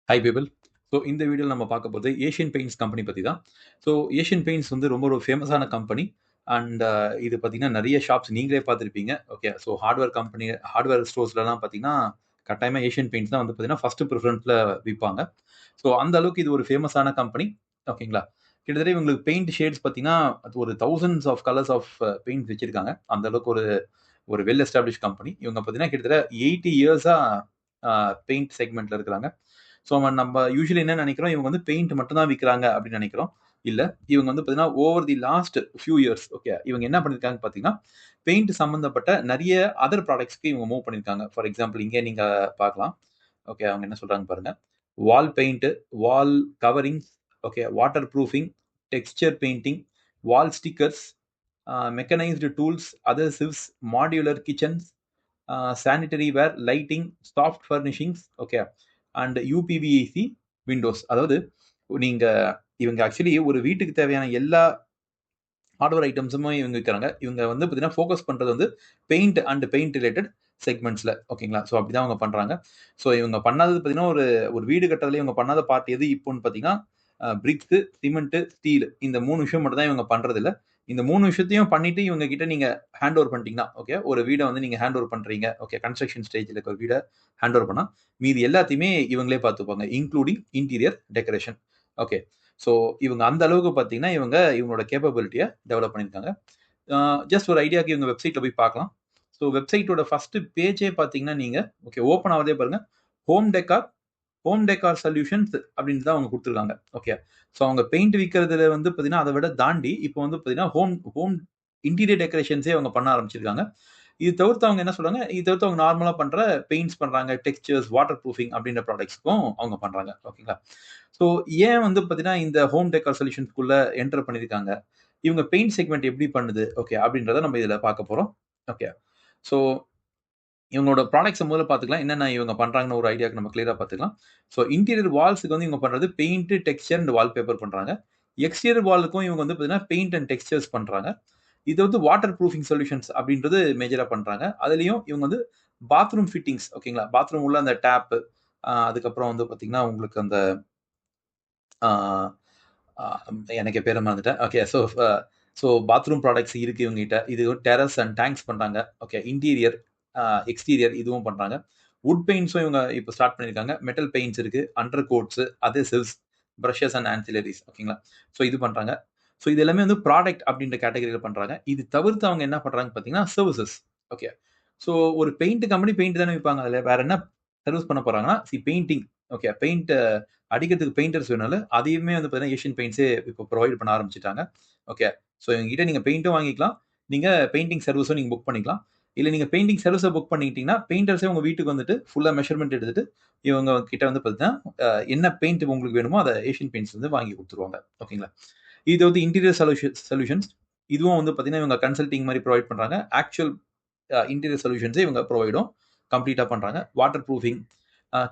High people. So இந்த வீடியோவில் நம்ம பார்க்க போகிறது ஏஷியன் பெயிண்ட்ஸ் கம்பெனி பற்றி தான். ஸோ ஏஷியன் பெயிண்ட்ஸ் வந்து ரொம்ப ஒரு ஃபேமஸான கம்பெனி. அண்ட் இது பார்த்தீங்கன்னா நிறைய ஷாப்ஸ் நீங்களே பார்த்துருப்பீங்க. ஓகே, ஸோ ஹார்ட்வேர் ஸ்டோர்ஸ்லலாம் பார்த்தீங்கன்னா கட்டாயமாக ஏஷியன் பெயிண்ட்ஸ் தான் வந்து பார்த்தீங்கன்னா ஃபர்ஸ்ட் ப்ரிஃபரன்ஸில் விற்பாங்க. ஸோ அந்த அளவுக்கு இது ஒரு ஃபேமஸான கம்பெனி. ஓகேங்களா? கிட்டத்தட்ட இவங்களுக்கு பெயிண்ட் ஷேட்ஸ் பார்த்தீங்கன்னா அது ஒரு thousands of colours of paint வச்சிருக்காங்க. அந்த அளவுக்கு ஒரு ஒரு வெல் எஸ்டாப்ளிஷ் கம்பெனி. இவங்க பார்த்தீங்கன்னா கிட்டத்தட்ட 80 இயர்ஸாக பெயிண்ட் செக்மெண்ட்டில் இருக்கிறாங்க. ஸோ நம்ம யூஸ்வலி என்ன நினைக்கிறோம், இவங்க வந்து பெயிண்ட் மட்டும் தான் விற்கிறாங்க அப்படின்னு நினைக்கிறோம். இல்ல, இவங்க வந்து பார்த்தீங்கன்னா over the last few years okay இவங்க என்ன பண்ணியிருக்காங்க பார்த்தீங்கன்னா, பெயிண்ட் சம்மந்தப்பட்ட நிறைய அதர் ப்ராடக்ட்ஸ்க்கு இவங்க மூவ் பண்ணியிருக்காங்க. ஃபார் எக்ஸாம்பிள் இங்கே நீங்க பார்க்கலாம். ஓகே, அவங்க என்ன சொல்றாங்க பாருங்க. Wall paint, wall coverings, okay, water proofing, texture painting, wall stickers, mechanised tools, adhesives, modular kitchens, sanitary ware, lighting, soft furnishings, okay, and UPVC windows. அதாவது நீங்க இவங்க ஆக்சுவலி ஒரு வீட்டுக்கு தேவையான எல்லா ஹார்ட்வேர் ஐட்டம்ஸுமே இவங்க விற்கிறாங்க. இவங்க வந்து பார்த்தீங்கன்னா ஃபோக்கஸ் பண்ணுறது வந்து பெயிண்ட் அண்ட் பெயிண்ட் ரிலேட்டட் செக்மெண்ட்ஸில். ஓகேங்களா? ஸோ அப்படி தான் அவங்க பண்ணுறாங்க. ஸோ இவங்க பண்ணாதது பார்த்தீங்கன்னா ஒரு ஒரு வீடு கட்டுறதுல இவங்க பண்ணாத பார்ட் எது இப்போன்னு பார்த்தீங்கன்னா பிரிக்ஸு, சிமெண்ட்டு, ஸ்டீல் இந்த 3 விஷயம் மட்டும் தான் இவங்க பண்ணுறதில்ல. இந்த 3 விஷயத்தையும் பண்ணிட்டு இவங்க கிட்ட நீங்க ஹேண்ட் ஓவர் பண்ணிட்டீங்கன்னா, ஓகே, ஒரு வீட வந்து நீங்க ஹேண்ட் ஓவர் பண்றீங்க. ஓகே, கன்ஸ்ட்ரக்ஷன் ஸ்டேஜ்ல இருக்க வீட ஹேண்ட் ஓவர் பண்ணா, மீதி எல்லாத்தையுமே இவங்களே பார்த்துப்பாங்க. Including interior decoration. Okay. So இவங்க அந்த அளவுக்கு பார்த்தீங்கன்னா, இவங்களோட கேப்பபிலிட்டிய டெவலப் பண்ணியிருக்காங்க. ஜஸ்ட் ஒரு ஐடியாக்கு இவங்க வெப்சைட்ல போய் பார்க்கலாம். ஸோ வெப்சைட்டோட ஃபர்ஸ்ட் பேஜே பார்த்தீங்கன்னா, நீங்க ஓகே ஓப்பன் ஆவதே பாருங்க. Home decor home decor solutions அப்படின்னு தான் அவங்க கொடுத்துருக்காங்க. ஓகே. ஸோ அவங்க பெயிண்ட் விற்கிறதுல வந்து பார்த்தீங்கன்னா, அதை விட தாண்டி இப்போ வந்து பார்த்தீங்கன்னா, ஹோம் ஹோம் இன்டீரியர் டெக்கரேஷன்ஸே அவங்க பண்ண ஆரம்பிச்சிருக்காங்க. இது தவிர்த்து அவங்க என்ன சொல்றாங்க, இது தவிர்த்து அவங்க நார்மலா பண்ற பெயிண்ட்ஸ் பண்றாங்க, டெக்ஸ்சர்ஸ், வாட்டர் ப்ரூஃபிங் அப்படின்ற ப்ராடக்ட்ஸ்க்கும் அவங்க பண்றாங்க. ஓகேங்களா? ஸோ ஏன் வந்து பார்த்தீங்கன்னா, இந்த ஹோம் டெக்கார் சொல்யூஷன்ஸ்குள்ள என்டர் பண்ணியிருக்காங்க. இவங்க பெயிண்ட் செக்மெண்ட் எப்படி பண்ணுது, ஓகே, அப்படின்றத நம்ம இதுல பார்க்க போறோம். ஓகே. ஸோ இவங்களோட ப்ராடக்ட்ஸ் முதல்ல பார்த்துக்கலாம். என்னென்ன இவங்க பண்றாங்கன்னு ஒரு ஐடியாக்கு நம்ம கிளியரா பார்த்துக்கலாம். ஸோ இன்டீரியர் வால்ஸ்க்கு வந்து இவங்க பண்றது பெயிண்ட், டெக்ஸ்சர் அண்ட் வால்பேப்பர் பண்றாங்க. எக்ஸ்டீரியர் வாலுக்கும் இவங்க வந்து பார்த்தீங்கன்னா, பெயிண்ட் அண்ட் டெக்ஸ்சர்ஸ் பண்றாங்க. இது வந்து வாட்டர் ப்ரூஃபிங் சொல்யூஷன்ஸ் அப்படின்றது மேஜரா பண்றாங்க. அதுலயும் இவங்க வந்து பாத்ரூம் ஃபிட்டிங்ஸ், ஓகேங்களா? பாத்ரூம் உள்ள அந்த டேப், அதுக்கப்புறம் வந்து பார்த்தீங்கன்னா, உங்களுக்கு அந்த ஆ ஆ எனக்கே பேர மறந்துட்டேன். ஓகே. ஸோ பாத்ரூம் ப்ராடக்ட்ஸ் இருக்கு இவங்ககிட்ட. இது டெரஸ் அண்ட் டேங்க்ஸ் பண்றாங்க. ஓகே. இன்டீரியர், எக்ஸ்டீரியர் இதுவும் பண்றாங்க. வுட் பெயிண்ட்ஸும் இவங்க இப்ப ஸ்டார்ட் பண்ணியிருக்காங்க. மெட்டல் பெயிண்ட்ஸ் இருக்கு. அண்டர் கோட்ஸ், அதேசிவ்ஸ், பிரஷஸ் அண்ட் ஆன்சிலரீஸ், ஓகேங்களா? ஸோ இது பண்றாங்க. ஸோ இது எல்லாமே வந்து ப்ராடக்ட் அப்படின்ற கேட்டகரியில பண்றாங்க. இது தவிர்த்து அவங்க என்ன பண்றாங்க பார்த்தீங்கன்னா, சர்விசஸ். ஓகே. ஸோ ஒரு பெயிண்ட் கம்பெனி பெயிண்ட் தானே விப்பாங்க. அதுல வேற என்ன சர்விஸ் பண்ண போறாங்கன்னா, பெயிண்டிங். ஓகே. பெயிண்ட் அடிக்கிறதுக்கு பெயிண்டர்ஸ் வேணும்ல, அதையுமே வந்து பார்த்தீங்கன்னா, ஏஷியன் பெயிண்ட்ஸே இப்போ ப்ரொவைட் பண்ண ஆரம்பிச்சுட்டாங்க. ஓகே. ஸோ இவங்ககிட்ட நீங்க பெயிண்ட்டும் வாங்கிக்கலாம். நீங்க பெயிண்டிங் சர்வீஸும் நீங்க புக் பண்ணிக்கலாம். இல்ல நீங்க பெயிண்டிங் சர்வீஸ புக் பண்ணிக்கிட்டீங்கன்னா, பெயிண்டர்ஸே உங்க வீட்டுக்கு வந்துட்டு ஃபுல்லா மெஷர்மென்ட் எடுத்துட்டு, இவங்க கிட்ட வந்து பார்த்தீங்கன்னா, என்ன பெயிண்ட் உங்களுக்கு வேணுமோ அத ஏஷியன் பெயிண்ட்ஸ் வந்து வாங்கி குடுத்துருவாங்க. ஓகேங்களா? இது வந்து இன்டீரியர் சொல்யூஷன்ஸ். இதுவும் வந்து பார்த்தீங்கன்னா, இவங்க கன்சல்டிங் மாரி ப்ரொவைட் பண்றாங்க. ஆக்சுவல் இன்டீரியர் சொல்யூஷன்ஸே இவங்க ப்ரொவைடும் கம்ப்ளீட்டா பண்றாங்க. வாட்டர் ப்ரூஃபிங்,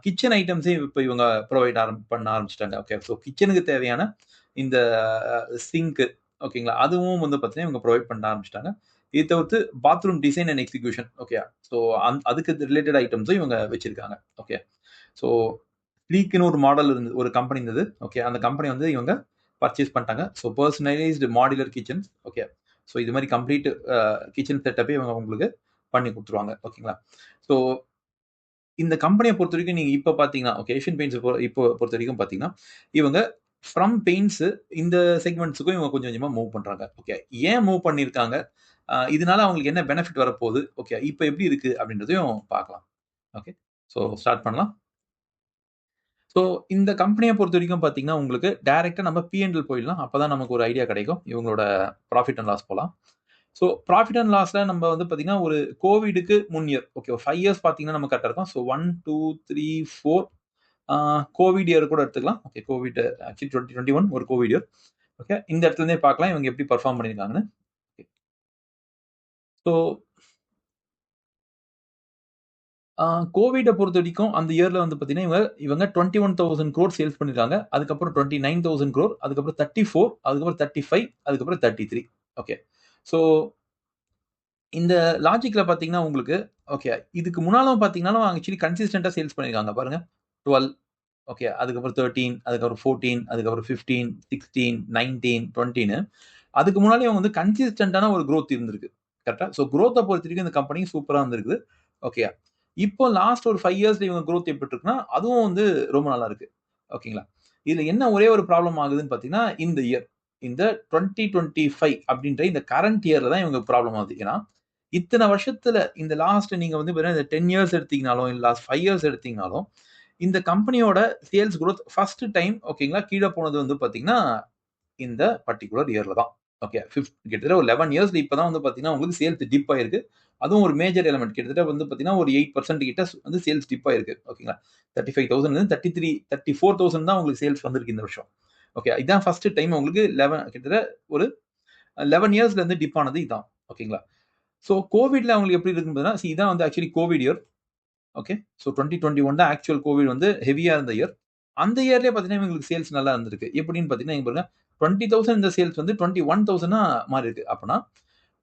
கிச்சன் ஐட்டம்ஸே இப்ப இவங்க ப்ரொவைட் பண்ண ஆரம்பிச்சுட்டாங்க. ஓகே. ஸோ கிச்சனுக்கு தேவையான இந்த சிங்க், ஓகேங்களா? அதுவும் வந்து பார்த்தீங்கன்னா, இவங்க ப்ரொவைட் பண்ண ஆரம்பிச்சுட்டாங்க. இது தவிர்த்து bathroom design and execution, okay. So அதுக்கு ரிலேட்டட் ஐட்டம்ஸும் இவங்க வச்சிருக்காங்க. ஓகே. ஸோ ஸ்லீக்ன்னு ஒரு மாடல் இருந்தது, ஒரு கம்பெனி இருந்தது. ஓகே. அந்த கம்பெனி வந்து இவங்க பர்ச்சேஸ் பண்ணிட்டாங்க. So personalised modular kitchens, okay. So இது மாரி கம்ப்ளீட் கிச்சன் செட்டப்பே இவங்க உங்களுக்கு பண்ணி குடுத்துருவாங்க. ஓகேங்களா? ஸோ இந்த கம்பெனிய பொறுத்தவரைக்கும் நீங்க இப்ப பார்த்தீங்கன்னா, ஓகே, ஏஷியன் பெயிண்ட்ஸ் இப்போ பொறுத்தவரைக்கும் பார்த்தீங்கன்னா, இவங்க ஃப்ரம் பெயிண்ட்ஸ் இந்த செக்மெண்ட்ஸ்க்கும் இவங்க கொஞ்சம் கொஞ்சமா மூவ் பண்றாங்க. ஓகே. ஏன் மூவ் பண்ணியிருக்காங்க? இதனால அவங்களுக்கு என்ன பெனிஃபிட் வரப்போகுது? ஓகே. இப்ப எப்படி இருக்கு? அப்படின்றதையும் பார்க்கலாம். ஓகே. ஸோ ஸ்டார்ட் பண்ணலாம். ஸோ இந்த கம்பெனிய பொறுத்தவரைக்கும் பார்த்தீங்கன்னா, உங்களுக்கு டைரக்ட்டா நம்ம P&L போயிடலாம். அப்பதான் நமக்கு ஒரு ஐடியா கிடைக்கும். இவங்களோட ப்ராஃபிட் அண்ட் லாஸ் போலாம். ஸோ ப்ராஃபிட் அண்ட் லாஸ்ல நம்ம வந்து பார்த்தீங்கன்னா, ஒரு கோவிடுக்கு முன் இயர், ஓகே, ஒரு 5 இயர்ஸ் பார்த்தீங்கன்னா நம்ம கரெக்ட்டா இருக்கும். ஸோ 1, 2, 3, 4 கோவிட் இயர் கூட எடுத்துக்கலாம். ஓகே. கோவிட் ஆக்சுவலி 2021 ஒரு கோவிட் இயர். ஓகே. இந்த இடத்துல இருந்தே பார்க்கலாம் இவங்க எப்படி பெர்ஃபார்ம் பண்ணியிருக்காங்கன்னு. ஓகே. ஸோ கோவிட பொறுத்தவரைக்கும் அந்த இயர்ல வந்து பார்த்தீங்கன்னா, இவங்க 21,000 crore சேல்ஸ் பண்ணியிருக்காங்க. அதுக்கப்புறம் 29,000 crore, அதுக்கப்புறம் 34, அதுக்கப்புறம் 35, அதுக்கப்புறம் 33. ஓகே. ஸோ இந்த லாஜிக்ல பார்த்தீங்கன்னா உங்களுக்கு, ஓகே, இதுக்கு முன்னாலும் பார்த்தீங்கன்னாலும் ஆக்சுவலி கன்சிஸ்டன்ட்டா சேல்ஸ் பண்ணியிருக்காங்க பாருங்க. 12, ஓகே, அதுக்கப்புறம் 13, அதுக்கப்புறம் 14, அதுக்கப்புறம் 15, 16, 19, 20ன்னு அதுக்கு முன்னாடி அவங்க வந்து கன்சிஸ்டன்டான ஒரு growth இருந்திருக்கு. கரெக்ட்டா? ஸோ குரோத்த பொறுத்தவரைக்கும் இந்த கம்பெனி சூப்பரா வந்திருக்குது. ஓகே. இப்போ லாஸ்ட் ஒரு 5 இயர்ஸ்ல இவங்க குரோத் எப்படி இருக்குன்னா, அதுவும் வந்து ரொம்ப நல்லா இருக்கு. ஓகேங்களா? இதுல என்ன ஒரே ஒரு ப்ராப்ளம் ஆகுதுன்னு பார்த்தீங்கன்னா, இந்த இயர். இந்த 2025 அப்படின்ற இந்த கரண்ட் இயர்ல தான் இவங்க ப்ராப்ளம் ஆகுது. ஏன்னா, இத்தன வருஷத்துல இந்த லாஸ்ட் நீங்க வந்து பாத்தீங்கன்னா, இந்த 10 இயர்ஸ் எடுத்தீங்கனாலும், இல்ல லாஸ்ட் 5 இயர்ஸ் எடுத்தீங்கனாலும், இந்த கம்பெனியோட சேல்ஸ் குரோத் ஃபர்ஸ்ட் டைம் ஓகேங்களா, கீழ போனது வந்து பாத்தீங்கன்னா, இந்த பர்ட்டிகுலர் இயர்ல தான். ஓகே. கிட்டத்தட்ட ஒரு 11 இயர்ஸ்ல இப்ப தான் வந்து பாத்தீங்கன்னா, உங்களுக்கு சேல்ஸ் டிப் ஆயிருக்கு. அதுவும் ஒரு மேஜர் எலிமெண்ட் கிட்டத்தட்ட வந்து பாத்தீங்கன்னா, ஒரு 8% கிட்ட வந்து சேல்ஸ் டிப் ஆயிருக்கு. ஓகேங்களா. 35,000 33 34,000 தான் உங்களுக்கு சேல்ஸ் வந்திருக்கு இந்த வருஷம். ஓகே. இதான் ஃபர்ஸ்ட் டைம் உங்களுக்கு கிட்டத்தட்ட ஒரு 11 இயர்ஸ்ல இருந்து டிப் ஆனது இதான். ஓகேங்களா. ஸோ கோவிட்ல அவங்களுக்கு எப்படி இருக்குன்னு இதான் வந்து actually Covid year. Okay. So 2021 தான் ஆக்சுவல் கோவிட் வந்து ஹெவியா இருந்த இயர். அந்த இயர்லயே பார்த்தீங்கன்னா, இவங்களுக்கு சேல்ஸ் நல்லா இருந்திருக்கு. எப்படின்னு பார்த்தீங்கன்னா, இங்க பாருங்க 20,000 இந்த சேல்ஸ் வந்து 21,000 மாறியிருக்கு. அப்பன்னா,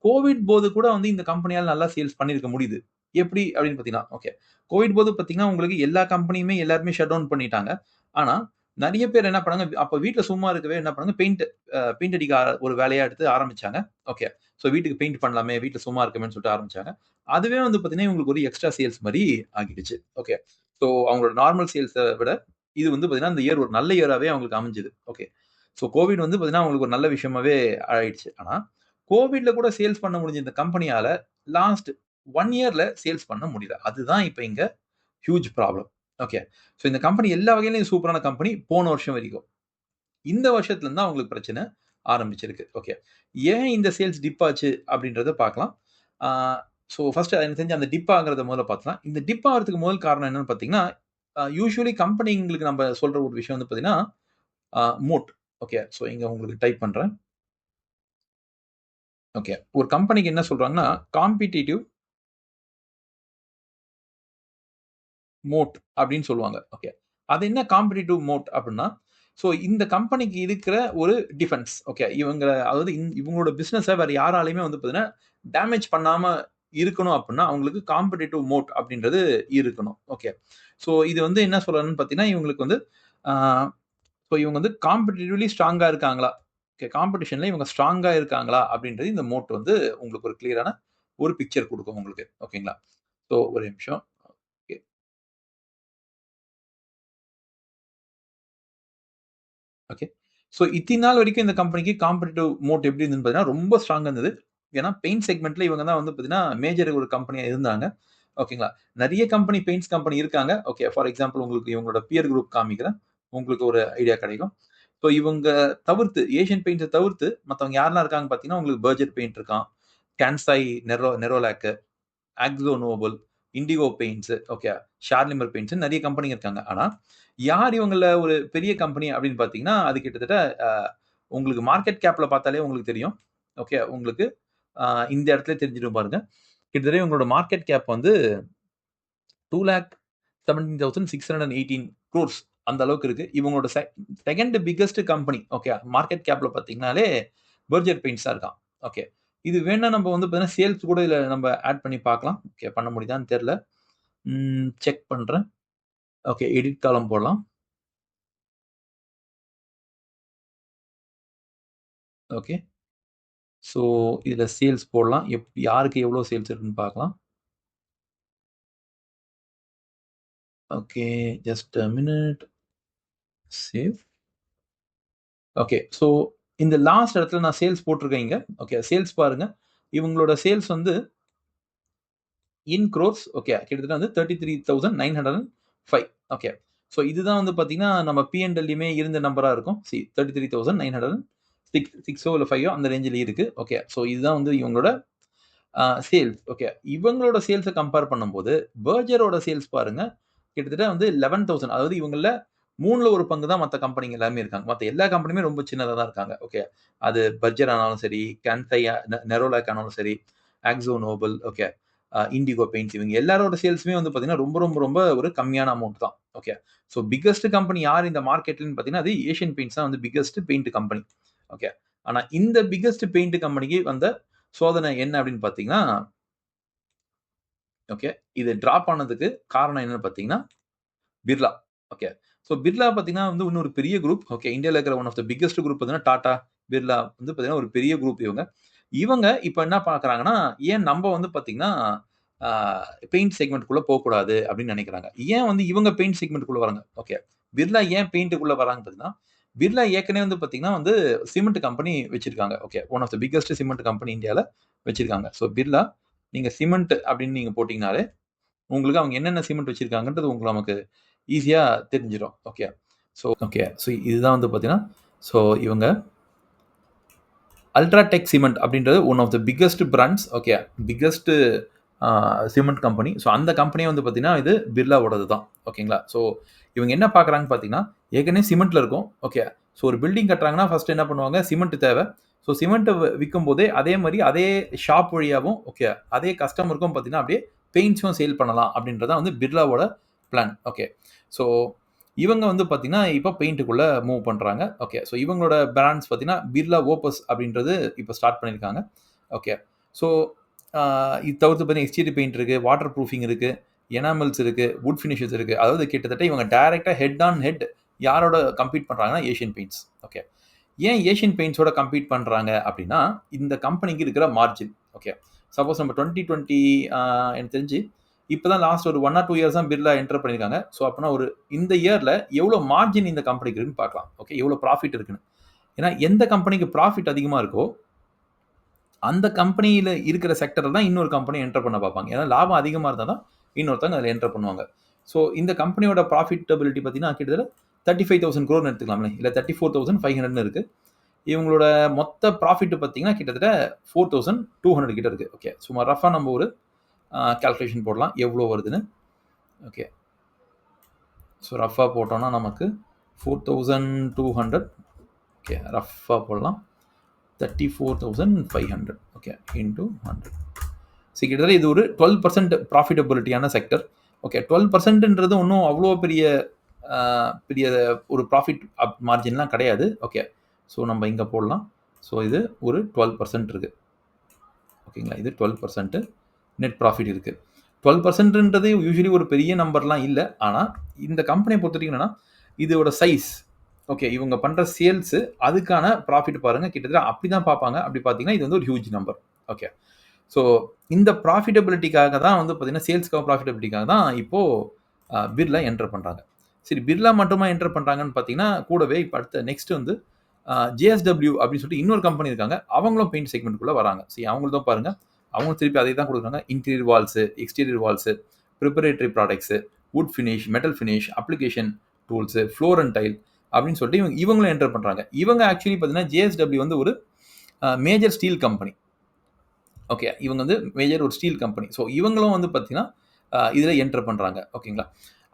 கோவிட் போது கூட வந்து இந்த கம்பெனியால நல்லா சேல்ஸ் பண்ணியிருக்க முடியுது. எப்படி அப்படின்னு பார்த்தீங்கன்னா, ஓகே. கோவிட் போது பார்த்தீங்கன்னா, உங்களுக்கு எல்லா கம்பெனியுமே எல்லாருமே ஷட் டவுன் பண்ணிட்டாங்க. ஆனா, நெறைய பேர் என்ன பண்ணாங்க, அப்ப வீட்ல சும்மா இருக்கவே என்ன பண்ணாங்க, பெயிண்ட் அடிக்க ஒரு வேலையா எடுத்து ஆரம்பிச்சாங்க. ஓகே. ஸோ வீட்டுக்கு பெயிண்ட் பண்ணலாமே, வீட்ல சும்மா இருக்கமேன்னு சொல்லிட்டு ஆரம்பிச்சாங்க. அதுவே வந்து பார்த்தீங்கன்னா, இவங்களுக்கு ஒரு எக்ஸ்ட்ரா சேல்ஸ் மாரி ஆகிடுச்சு. ஓகே. ஸோ அவங்களோட நார்மல் சேல்ஸ விட இது வந்து பார்த்தீங்கன்னா, இந்த இயர் ஒரு நல்ல இயராவே அவங்களுக்கு அமைஞ்சது. ஓகே. ஸோ கோவிட் வந்து பார்த்தீங்கன்னா, அவங்களுக்கு ஒரு நல்ல விஷயமாவே ஆயிடுச்சு. ஆனா, கோவிட்ல கூட சேல்ஸ் பண்ண முடிஞ்ச இந்த கம்பெனியால லாஸ்ட் 1 இயர்ல சேல்ஸ் பண்ண முடியல. அதுதான் இப்ப இங்க ஹியூஜ் ப்ராப்ளம். ஓகே. ஸோ இந்த கம்பெனி எல்லா வகையிலும் சூப்பரான கம்பெனி போன வருஷம் வரைக்கும். இந்த வருஷத்துல இருந்து தான் அவங்களுக்கு பிரச்சனை ஆரம்பிச்சிருக்கு. ஓகே. ஏன் இந்த சேல்ஸ் டிப் ஆச்சு அப்படின்றத பார்க்கலாம். ஆ ஸோ ஃபர்ஸ்ட் எனக்கு தெரிஞ்சு அந்த டிப் ஆகுறத முதல்ல பார்த்துக்கலாம். இந்த டிப் ஆகுறதுக்கு முதல் காரணம் என்னன்னு பார்த்தீங்கன்னா, யூசுவலி கம்பெனிங்களுக்கு நம்ம சொல்ற ஒரு விஷயம் வந்து பார்த்தீங்கன்னா, மோட். ஓகே. ஸோ இங்க உங்களுக்கு டைப் பண்றேன். ஓகே. ஒரு கம்பெனிக்கு என்ன சொல்றாங்கன்னா, காம்பிட்டிட்டிவ் மோட் அப்படின்னு சொல்லுவாங்க. ஓகே. அது என்ன காம்படிட்டிவ் மோட் அப்படின்னா, ஸோ இந்த கம்பெனிக்கு இருக்கிற ஒரு டிஃபென்ஸ். ஓகே. அதாவது இவங்களோட பிசினஸ வேற யாராலயுமே வந்து பார்த்தீங்கன்னா, டேமேஜ் பண்ணாம இருக்கணும் அப்படின்னா, அவங்களுக்கு காம்படிட்டிவ் மோட் அப்படின்றது இருக்கணும். ஓகே. ஸோ இது வந்து என்ன சொல்றதுன்னு பார்த்தீங்கன்னா, இவங்களுக்கு வந்து ஆ ஸோ இவங்க வந்து காம்படிட்டிவ்லி ஸ்ட்ராங்கா இருக்காங்களா? ஓகே. காம்படிஷன்ல இவங்க ஸ்ட்ராங்கா இருக்காங்களா? அப்படின்றது இந்த மோட் வந்து உங்களுக்கு ஒரு கிளியரான ஒரு பிக்சர் குடுக்கும் உங்களுக்கு. ஓகேங்களா? ஸோ ஒரே நிமிஷம். ஓகே. ஓகே. ஸோ இத்தினி நாள் வரைக்கும் இந்த கம்பெனிக்கு காம்படிட்டிவ் மோட் எப்படி இருந்ததுன்னு பார்த்தீங்கன்னா, ரொம்ப ஸ்ட்ராங்கா இருந்தது. ஏன்னா, பெயிண்ட் செக்மென்ட்ல இவங்க தான் வந்து பார்த்தீங்கன்னா, மேஜர் ஒரு கம்பெனியா இருந்தாங்க. ஓகேங்களா. நெறைய கம்பெனி பெயிண்ட்ஸ் கம்பெனி இருக்காங்க. ஓகே. ஃபார் எக்ஸாம்பிள் உங்களுக்கு இவங்களோட பியர் குரூப் காமிக்கிறேன். உங்களுக்கு ஒரு ஐடியா கிடைக்கும். ஸோ இவங்க தவிர்த்து ஏசியன் பெயிண்ட்ஸ தவிர்த்து மத்தவங்க யாரெல்லாம் இருக்காங்கன்னு பார்த்தீங்கன்னா, உங்களுக்கு பர்ஜர் பெயிண்ட் இருக்கான். Kansai Nerolac, Akzo Nobel, Indigo paints, okay. Shalimar paints நெறைய கம்பெனிங்க இருக்காங்க. ஆனா, யார் இவங்கள்ல ஒரு பெரிய கம்பெனி அப்படின்னு பார்த்தீங்கன்னா, அது கிட்டத்தட்ட அ உங்களுக்கு மார்க்கெட் கேப்ல பார்த்தாலே உங்களுக்கு தெரியும். ஓகே. உங்களுக்கு அ இந்த இடத்திலே தெரிஞ்சிரும் பாருங்க. கிட்டத்தட்ட இவங்களோட மார்க்கெட் கேப் வந்து 2,17,618 crores அந்த அளவுக்கு இருக்கு. இவங்களோட second biggest company. Okay. Market கேப்ல பார்த்தீங்கன்னாலே பர்ஜர் பெயிண்ட்ஸ் தான் இருக்கான். ஓகே. இது வேணா நம்ம வந்து பார்த்தீங்கன்னா, சேல்ஸ் கூட இதுல நம்ம ஆட் பண்ணி பார்க்கலாம். ஓகே. பண்ண முடியுதான்னு தெரியல. செக் பண்றேன். ஓகே. எடிட் காலம் போடலாம். ஓகே. ஸோ இதுல சேல்ஸ் போடலாம். யாருக்கு எவ்வளோ சேல்ஸ் இருக்குன்னு பார்க்கலாம். Okay. Just a minute. Save. Okay. So இந்த லாஸ்ட் இடத்துல நான் சேல்ஸ் போட்டிருக்கேன் இங்க. ஓகே. சேல்ஸ் பாருங்க. இவங்களோட சேல்ஸ் வந்து இன் குரோர்ஸ் ஓகே. கிட்டத்தட்ட வந்து 33,905 ஓகே. ஸோ இதுதான் வந்து பார்த்தீங்கன்னா, நம்ம P&Lயுமே இருந்த நம்பரா இருக்கும். 33,906 இல்ல 5 அந்த ரேஞ்சில இருக்கு. ஓகே. ஸோ இதுதான் வந்து இவங்களோட சேல்ஸ். ஓகே. இவங்களோட சேல்ஸ கம்பேர் பண்ணும்போது, பர்ஜரோட சேல்ஸ் பாருங்க. கிட்டத்தட்ட வந்து 11,000 அதாவது இவங்கள்ல 3ல 1 பங்கு தான் மத்த கம்பெனிங்க எல்லாமே இருக்காங்க. மத்த எல்லா கம்பெனியுமே ரொம்ப சின்னதா தான் இருக்காங்க. ஓகே. அது பர்ஜர் ஆனாலும் சரி, கான்சை நெரோலாக் ஆனாலும் சரி, ஆக்ஸோ நோபல், ஓகே. இண்டிகோ பெயிண்ட்ஸ் இவங்க எல்லாரோட சேல்ஸுமே வந்து பார்த்தீங்கன்னா, ரொம்ப ரொம்ப ரொம்ப ஒரு கம்மியான அமௌண்ட் தான். ஓகே. ஸோ பிக்கஸ்ட் கம்பெனி யார் இந்த மார்க்கெட்லன்னு பார்த்தீங்கன்னா, அது ஏசியன் பெயிண்ட்ஸ் தான் வந்து பிக்கஸ்ட் பெயிண்ட் கம்பெனி. ஓகே. ஆனா இந்த பிக்கஸ்ட் பெயிண்ட் கம்பெனிக்கு வந்த சோதனை என்ன அப்படின்னு பார்த்தீங்கன்னா, ஓகே. இது டிராப் ஆனதுக்கு காரணம் என்னன்னு பார்த்தீங்கன்னா, பிர்லா. ஓகே. ஸோ பிர்லா பார்த்தீங்கன்னா வந்து இன்னொரு பெரிய குரூப். ஓகே. இந்தியால இருக்கிற one of the biggest group பார்த்தீங்கன்னா டாடா, பிர்லா வந்து பார்த்தீங்கன்னா ஒரு பெரிய குரூப் இவங்க. இவங்க இப்ப என்ன பார்க்குறாங்கன்னா, ஏன் நம்ப வந்து பார்த்தீங்கன்னா, ஆ பெயிண்ட் செக்மென்ட்குள்ள போக்கூடாது அப்படின்னு நெனைக்கிறாங்க. ஏன் வந்து இவங்க பெயிண்ட் செக்மென்ட்குள்ள வராங்க? ஓகே. பிர்லா ஏன் பெயிண்ட்டுக்குள்ள வராங்கன்னு பார்த்தீங்கன்னா, பிர்லா ஏற்கனவே வந்து பார்த்தீங்கன்னா வந்து சிமெண்ட் கம்பெனி வச்சிருக்காங்க. Okay. One of the biggest cement company இந்தியால வச்சிருக்காங்க. ஸோ பிர்லா நீங்க சிமெண்ட் அப்படின்னு நீங்க போட்டீங்கனாலே, உங்களுக்கு அவங்க என்னென்ன சிமெண்ட் வச்சிருக்காங்கன்றது உங்களுக்கு நமக்கு ஈஸியா தெரிஞ்சிரும். ஓகே. ஓகே. ஸோ இதுதான் வந்து பார்த்தீங்கன்னா, ஸோ இவங்க அல்ட்ராடெக் சிமெண்ட் அப்படின்றது one of the biggest brands. Okay. Biggest cement company. So அந்த கம்பெனியே வந்து பார்த்தீங்கன்னா, இது பிர்லாவோடது தான். ஓகேங்களா? ஸோ இவங்க என்ன பார்க்குறாங்கன்னு பார்த்தீங்கன்னா, ஏற்கனவே சிமெண்ட்ல இருக்கும். ஓகே. ஸோ ஒரு பில்டிங் கட்டுறாங்கன்னா, ஃபர்ஸ்ட் என்ன பண்ணுவாங்க? சிமெண்ட் தேவை. ஸோ சிமெண்ட்ட விக்கும்போதே அதே மாரி அதே ஷாப் வழியாவும் ஓகே. அதே கஸ்டமருக்கும் பார்த்தீங்கன்னா, அப்படியே பெயிண்ட்ஸும் சேல் பண்ணலாம் அப்படின்றது தான் வந்து பிர்லாவோட பிளான். ஓகே. ஸோ இவங்க வந்து பார்த்தீங்கன்னா, இப்போ பெயிண்ட்டுக்குள்ள மூவ் பண்றாங்க. ஓகே. ஸோ இவங்களோட பிராண்ட்ஸ் பார்த்தீங்கன்னா, பிர்லா ஓப்பஸ் அப்படின்றது இப்போ ஸ்டார்ட் பண்ணியிருக்காங்க. ஓகே. ஸோ இது தவிர்த்து பார்த்தீங்கன்னா, எக்ஸ்டீரியர் பெயிண்ட் இருக்கு, வாட்டர் ப்ரூஃபிங் இருக்கு, எனாமல்ஸ் இருக்கு, வுட் ஃபினிஷஸ் இருக்கு. அதாவது கிட்டத்தட்ட இவங்க டைரக்ட்டா ஹெட் ஆன் ஹெட் யாரோட கம்பீட் பண்றாங்கன்னா, ஏசியன் பெயிண்ட்ஸ். ஓகே. ஏன் ஏசியன் பெயிண்ட்ஸோட கம்பீட் பண்றாங்க அப்படின்னா, இந்த கம்பெனிக்கு இருக்கிற மார்ஜின். ஓகே. சப்போஸ் நம்ம 2020 எனக்கு தெரிஞ்சு இப்ப தான் லாஸ்ட் ஒரு 1 ஆர் 2 இயர்ஸ் தான் பிர்லா என்டர் பண்ணியிருக்காங்க. ஸோ அப்பன்னா ஒரு இந்த இயர்ல எவ்வளோ மார்ஜின் இந்த கம்பெனிக்கு இருக்குன்னு பார்க்கலாம். ஓகே. எவ்வளோ ப்ராஃபிட் இருக்குன்னு. ஏன்னா எந்த கம்பெனிக்கு ப்ராஃபிட் அதிகமா இருக்கோ, அந்த கம்பெனியில இருக்கிற செக்டர்ல தான் இன்னொரு கம்பெனி என்டர் பண்ண பார்ப்பாங்க. ஏன்னா லாபம் அதிகமா இருந்தா தான் இன்னொருத்தவங்க அதில என்டர் பண்ணுவாங்க. ஸோ இந்த கம்பெனியோட ப்ராஃபிட்டபிலிட்டி பார்த்தீங்கன்னா, கிட்டத்தட்ட 35,000 crore எடுத்துக்கலாம்ல. இல்ல 34,500ன்னு இருக்கு. இவங்களோட மொத்த ப்ராஃபிட் பார்த்தீங்கன்னா, கிட்டத்தட்ட 4,200 கிட்ட இருக்கு. ஓகே. சும்மா ரஃப்பா நம்ம ஒரு கால்குலேஷன் போடலாம். எவ்வளோ வருதுன்னு. ஓகே. ஸோ ரஃப்பா போட்டோம்னா நமக்கு 4,200 ஓகே. ரஃப்பா போடலாம். 34,500 ஓகே. இன்டூ 100 ஸோ கிட்டத்தட்ட இது ஒரு 12% ப்ராஃபிட்டபிலிட்டியான செக்டர். ஓகே. 12%ன்றது ஒண்ணும் அவ்வளோ பெரிய பெரிய ஒரு ப்ராஃபிட் மார்ஜின்லாம் கிடையாது. ஓகே. ஸோ நம்ம இங்க போடலாம். ஸோ இது ஒரு 12% இருக்கு. ஓகேங்களா? இது 12% நெட் ப்ராஃபிட் இருக்கு. 12%ன்றது யூசுவலி ஒரு பெரிய நம்பர்லாம் இல்ல. ஆனா, இந்த கம்பெனிய பொறுத்தவரைக்கும் என்னன்னா, இதோட சைஸ் ஓகே. இவங்க பண்ற சேல்ஸ் அதுக்கான ப்ராஃபிட் பாருங்க. கிட்டத்தட்ட அப்படிதான் பார்ப்பாங்க. அப்படி பார்த்தீங்கன்னா, இது வந்து ஒரு ஹியூஜ் நம்பர். ஓகே. ஸோ இந்த ப்ராஃபிட்டபிலிட்டிக்காக தான் வந்து பார்த்தீங்கன்னா, சேல்ஸ்க்காக ப்ராஃபிட்டபிலிட்டிக்காக தான் இப்போ பிர்லா என்டர் பண்றாங்க. சரி பிர்லா மட்டுமா என்டர் பண்றாங்கன்னு பார்த்தீங்கன்னா, கூடவே இப்ப அடுத்த நெக்ஸ்ட் வந்து ஜேஎஸ்டபிள்யூ அப்படின்னு சொல்லிட்டு இன்னொரு கம்பெனி இருக்காங்க. அவங்களும் பெயிண்ட் செக்மென்ட்குள்ள வராங்க. சரி அவங்களுதும் பாருங்க. அவங்க திருப்பி அதே தான் குடுக்குறாங்க. Interior walls, exterior walls, preparatory products, wood finish, metal finish, application tools, floor and tile அப்படின்னு சொல்லிட்டு இவங்களும் என்டர் பண்றாங்க. இவங்க ஆக்சுவலி பார்த்தீங்கன்னா, ஜேஎஸ்டபிள்யூ வந்து ஒரு மேஜர் ஸ்டீல் கம்பெனி. ஓகே. இவங்க வந்து மேஜர் ஒரு ஸ்டீல் கம்பெனி. ஸோ இவங்களும் வந்து பார்த்தீங்கன்னா, இதில என்டர் பண்றாங்க. ஓகேங்களா?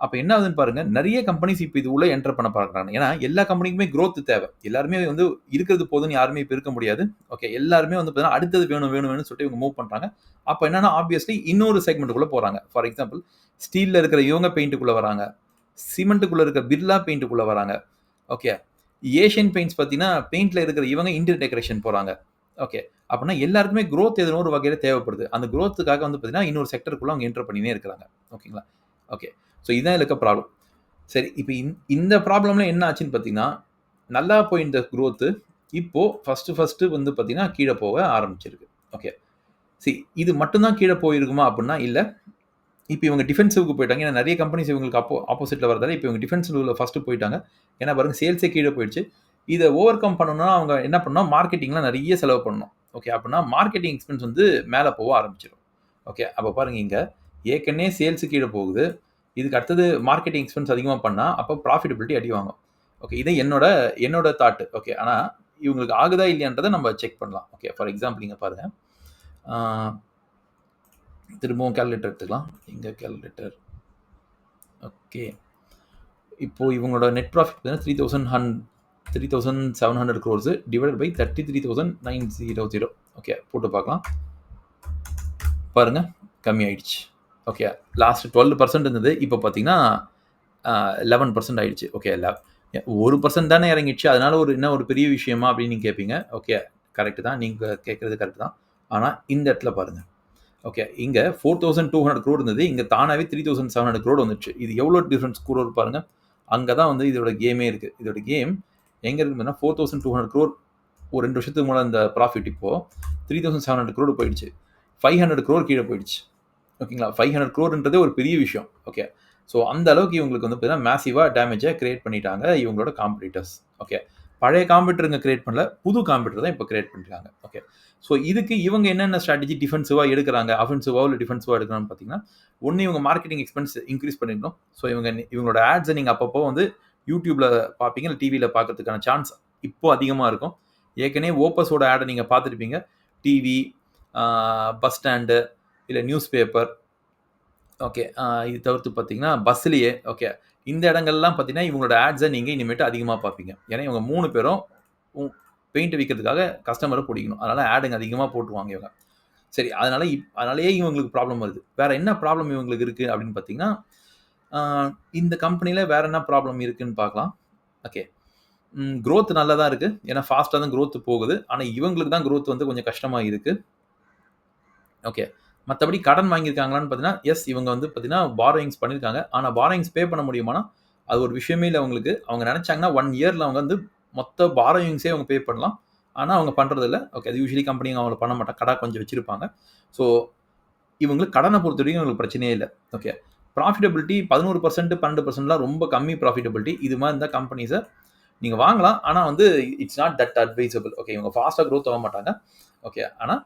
அப்ப என்ன ஆகுதுன்னு பாருங்க. நெறைய கம்பெனிஸ் இப்ப இது உள்ள என்டர் பண்ண பார்க்குறாங்க. ஏன்னா, எல்லா கம்பெனிக்குமே குரோத் தேவை. எல்லாருமே வந்து இருக்கிறது போதும்ன்னு யாருமே இப்ப இருக்க முடியாது. ஓகே. எல்லாருமே வந்து பார்த்தீங்கன்னா, அடுத்தது வேணும், வேணும், வேணும்னு சொல்லிட்டு இவங்க மூவ் பண்றாங்க. அப்ப என்னன்னா, ஆப்வியஸ்லி இன்னொரு செக்மென்ட்க்குள்ள போறாங்க. ஃபார் எக்ஸாம்பிள், ஸ்டீல்ல இருக்கிற இவங்க பெயிண்ட்க்குள்ள வராங்க. சிமெண்ட்க்குள்ள இருக்கிற பிர்லா பெயிண்ட்க்குள்ள வராங்க. ஓகே. ஏசியன் பெயிண்ட்ஸ் பார்த்தீங்கன்னா, பெயிண்ட்ல இருக்கிற இவங்க இன்டீரியர் டெக்கரேஷன் போறாங்க. ஓகே. அப்பன்னா எல்லாருக்குமே குரோத் ஏதோ ஒரு வகையில தேவைப்படுது. அந்த குரோத்துக்காக வந்து பார்த்தீங்கன்னா, இன்னொரு செக்டருக்குள்ள அவங்க என்டர் பண்ணினே இருக்கிறாங்க. ஓகேங்களா? ஓகே. ஸோ இதான் இதுல இருக்க ப்ராப்ளம். சரி இப்ப இந்த ப்ராப்ளம்ல என்ன ஆச்சுன்னு பார்த்தீங்கன்னா, நல்லா போயிருந்த குரோத் இப்போ ஃபர்ஸ்ட் வந்து பார்த்தீங்கன்னா, கீழ போக ஆரம்பிச்சிருக்கு. ஓகே. இது மட்டும் தான் கீழ போயிருக்குமா அப்டின்னா இல்ல. இப்ப இவங்க டிஃபென்சிவ்க்கு போயிட்டாங்க. ஏன்னா நெறைய கம்பெனிஸ் இவங்களுக்கு ஆப்போசிட்ல வரதால இப்ப இவங்க டிஃபென்சிவ்ல ஃபர்ஸ்ட் போயிட்டாங்க. ஏன்னா பாருங்க சேல்ஸே கீழ போயிடுச்சு. இத ஓவர் கம் பண்ணணும்னா அவங்க என்ன பண்ணணும் மார்க்கெட்டிங்ல நெறைய செலவு பண்ணணும். ஓகே. அப்பன்னா மார்க்கெட்டிங் எக்ஸ்பென்ஸ் வந்து மேல போக ஆரம்பிச்சிரும். ஓகே. அப்ப பாருங்க இங்க ஏற்கனவே சேல்ஸ் கீழ போகுது. இதுக்கு அடுத்தது மார்க்கெட்டிங் எக்ஸ்பென்ஸ் அதிகமா பண்ணா, அப்ப ப்ராஃபிட்டபிலிட்டி அடி வாங்கும். ஓகே. இது என்னோட தாட். ஓகே. ஆனா இவங்களுக்கு ஆகுதா இல்லையான்றத நம்ம செக் பண்ணலாம். ஓகே. ஃபார் எக்ஸாம்பிள் இங்க பாருங்க. ஆ திரும்பவும் கால்குலேட்டர் எடுத்துக்கலாம். இங்க கால்குலேட்டர். ஓகே. இப்போ இவங்களோட நெட் ப்ராஃபிட் பார்த்தீங்கன்னா 3,700 crores டிவைடட் பை 33,900. ஓகே. போட்டு பார்க்கலாம். பாருங்க கம்மி ஆயிடுச்சு. ஓகே. லாஸ்ட் 12% இருந்தது. இப்போ பார்த்தீங்கன்னா 11% ஆயிடுச்சு. ஓகே. 1% தானே இறங்கிடுச்சு. அதனால என்ன ஒரு பெரிய விஷயமா அப்படின்னு நீங்க கேட்பீங்க. ஓகே. கரெக்ட் தான். நீங்க கேட்கறது கரெக்ட் தான். ஆனா இந்த இடத்துல பாருங்க. ஓகே. இங்க 4,200 crore இருந்தது. இங்க தானாவே 3,700 crore வந்துருச்சு. இது எவ்வளோ டிஃபரன்ஸ் crore பாருங்க. அங்கே தான் வந்து இதோட கேமே இருக்குது. இதோட கேம் எங்கே இருக்குதுன்னா 4200 crore ஒரு 2 வருஷத்துக்கு முன்னாடி இந்த ப்ராஃபிட் இப்போது 3700 crore போயிடுச்சு. 500 crore கீழே போயிடுச்சு. ஓகேங்களா? 500 crore ஒரு பெரிய விஷயம். ஓகே. ஸோ அந்த அளவுக்கு இவங்களுக்கு வந்து பார்த்தீங்கன்னா மேசிவாக டேமேஜை கிரியேட் பண்ணிட்டாங்க இவங்களோட காம்படிட்டர்ஸ். ஓகே. பழைய காம்படிட்டருங்க கிரியேட் பண்ணல, புது காம்படிட்டர் தான் இப்போ கிரியேட் பண்ணிருக்காங்க. ஓகே. ஸோ இதுக்கு இவங்க என்னென்ன ஸ்ட்ராட்டஜி டிஃபென்சிவாக எடுக்கிறாங்க, அஃபென்சிவாக இல்லை டிஃபென்சிவாக எடுக்கிறான்னு பார்த்தீங்கன்னா, ஒன்று இவங்க மார்க்கெட்டிங் எக்ஸ்பென்ஸ் இன்க்ரீஸ் பண்ணிடணும். ஸோ இவங்களோட ஆட்ஸை நீங்கள் அப்பப்போ வந்து யூடியூப்ல பார்ப்பீங்க, இல்லை டிவியில் பார்க்கறதுக்கான சான்ஸ் இப்போ அதிகமாக இருக்கும். ஏற்கனவே ஓப்பஸோட ஆடை நீங்கள் பார்த்துருப்பீங்க. டிவி, பஸ் ஸ்டாண்டு, இல்லை நியூஸ் பேப்பர், ஓகே. இது தவிர்த்து பார்த்தீங்கன்னா பஸ்ஸிலேயே, ஓகே. இந்த இடங்கள்லாம் பார்த்தீங்கன்னா இவங்களோட ஆட்ஸை நீங்கள் இனிமேட்டு அதிகமாக பார்ப்பீங்க. ஏன்னா இவங்க 3 பேரும் பெயிண்ட் விற்கிறதுக்காக கஸ்டமரை பிடிக்கணும். அதனால் ஆடுங்க அதிகமாக போட்டுருவாங்க இவங்க. சரி, அதனாலேயே இவங்களுக்கு ப்ராப்ளம் வருது. வேறு என்ன ப்ராப்ளம் இவங்களுக்கு இருக்குது அப்படின்னு பார்த்தீங்கன்னா, இந்த கம்பெனியில் வேறு என்ன ப்ராப்ளம் இருக்குதுன்னு பார்க்கலாம். ஓகே. க்ரோத் நல்லா தான் இருக்குது. ஏன்னா ஃபாஸ்ட்டாக தான் க்ரோத் போகுது. ஆனால் இவங்களுக்கு தான் க்ரோத் வந்து கொஞ்சம் கஷ்டமாக இருக்குது. ஓகே. மற்றபடி கடன் வாங்கியிருக்காங்களான்னு பார்த்தீங்கன்னா, எஸ், இவங்க வந்து பார்த்தீங்கன்னா பாரோயிங்ஸ் பண்ணியிருக்காங்க. ஆனால் பாரோயிங்ஸ் பே பண்ண முடியுமானா அது ஒரு விஷயமே இல்லை அவங்களுக்கு. அவங்க நினச்சாங்கன்னா 1 இயரில் அவங்க வந்து மொத்த பாரோயிங்ஸே அவங்க பே பண்ணலாம். ஆனால் அவங்க பண்ணுறதில்ல. ஓகே. அது யூஸ்வலி கம்பெனிங்க அவங்கள பண்ண மாட்டாங்க. கடை கொஞ்சம் வச்சிருப்பாங்க. ஸோ இவங்களுக்கு கடனை பொறுத்த வரைக்கும் இவங்களுக்கு பிரச்சனையே இல்லை. ஓகே. ப்ராஃபிட்டபிலிட்டி 11%, 12%லாம் ரொம்ப கம்மி ப்ராஃபிட்டபிலிட்டி. இது மாதிரி இருந்தால் கம்பெனிஸை நீங்கள் வாங்கலாம். ஆனால் வந்து it's not that advisable. Okay. இவங்க ஃபாஸ்ட்டாக க்ரோத் ஆக மாட்டாங்க. ஓகே. ஆனால்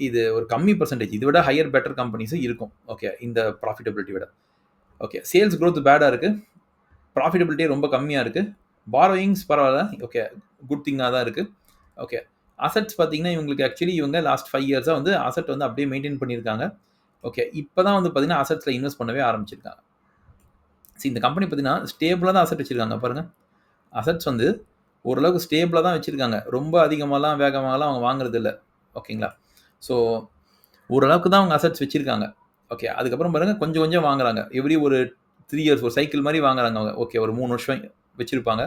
இது ஒரு கம்மி பர்சன்டேஜ். இதை விட ஹையர் பெட்டர் கம்பெனிஸும் இருக்கும். ஓகே. இந்த ப்ராஃபிட்டபிலிட்டி விட. ஓகே. சேல்ஸ் க்ரோத் பேடாக இருக்குது. ப்ராஃபிட்டபிலிட்டியே ரொம்ப கம்மியாக இருக்குது. பாரோயிங்ஸ் பரவாயில்ல. ஓகே. குட் திங்காக தான் இருக்குது. ஓகே. அசெட்ஸ் பார்த்தீங்கன்னா இவங்களுக்கு ஆக்சுவலி இவங்க லாஸ்ட் 5 இயர்ஸாக வந்து அசெட் வந்து அப்படியே மெயின்டைன் பண்ணியிருக்காங்க. ஓகே. இப்போ தான் வந்து பார்த்தீங்கன்னா அசெட்ஸில் இன்வெஸ்ட் பண்ணவே ஆரம்பிச்சிருக்காங்க. சரி, இந்த கம்பெனி பார்த்தீங்கன்னா ஸ்டேபிளாக தான் அசெட் வச்சுருக்காங்க பாருங்கள். அசெட்ஸ் வந்து ஓரளவுக்கு ஸ்டேபிளாக தான் வச்சுருக்காங்க. ரொம்ப அதிகமாகலாம் வேகமாகலாம் அவங்க வாங்குறது இல்லை. ஓகேங்களா? ஸோ ஓரளவுக்கு தான் அவங்க அசெட்ஸ் வச்சுருக்காங்க. ஓகே. அதுக்கப்புறம் பாருங்கள் கொஞ்சம் கொஞ்சம் வாங்குறாங்க. எவ்ரி ஒரு 3 இயர்ஸ் ஒரு சைக்கிள் மாதிரி வாங்குறாங்க அவங்க. ஓகே. ஒரு 3 வருஷம் வச்சுருப்பாங்க.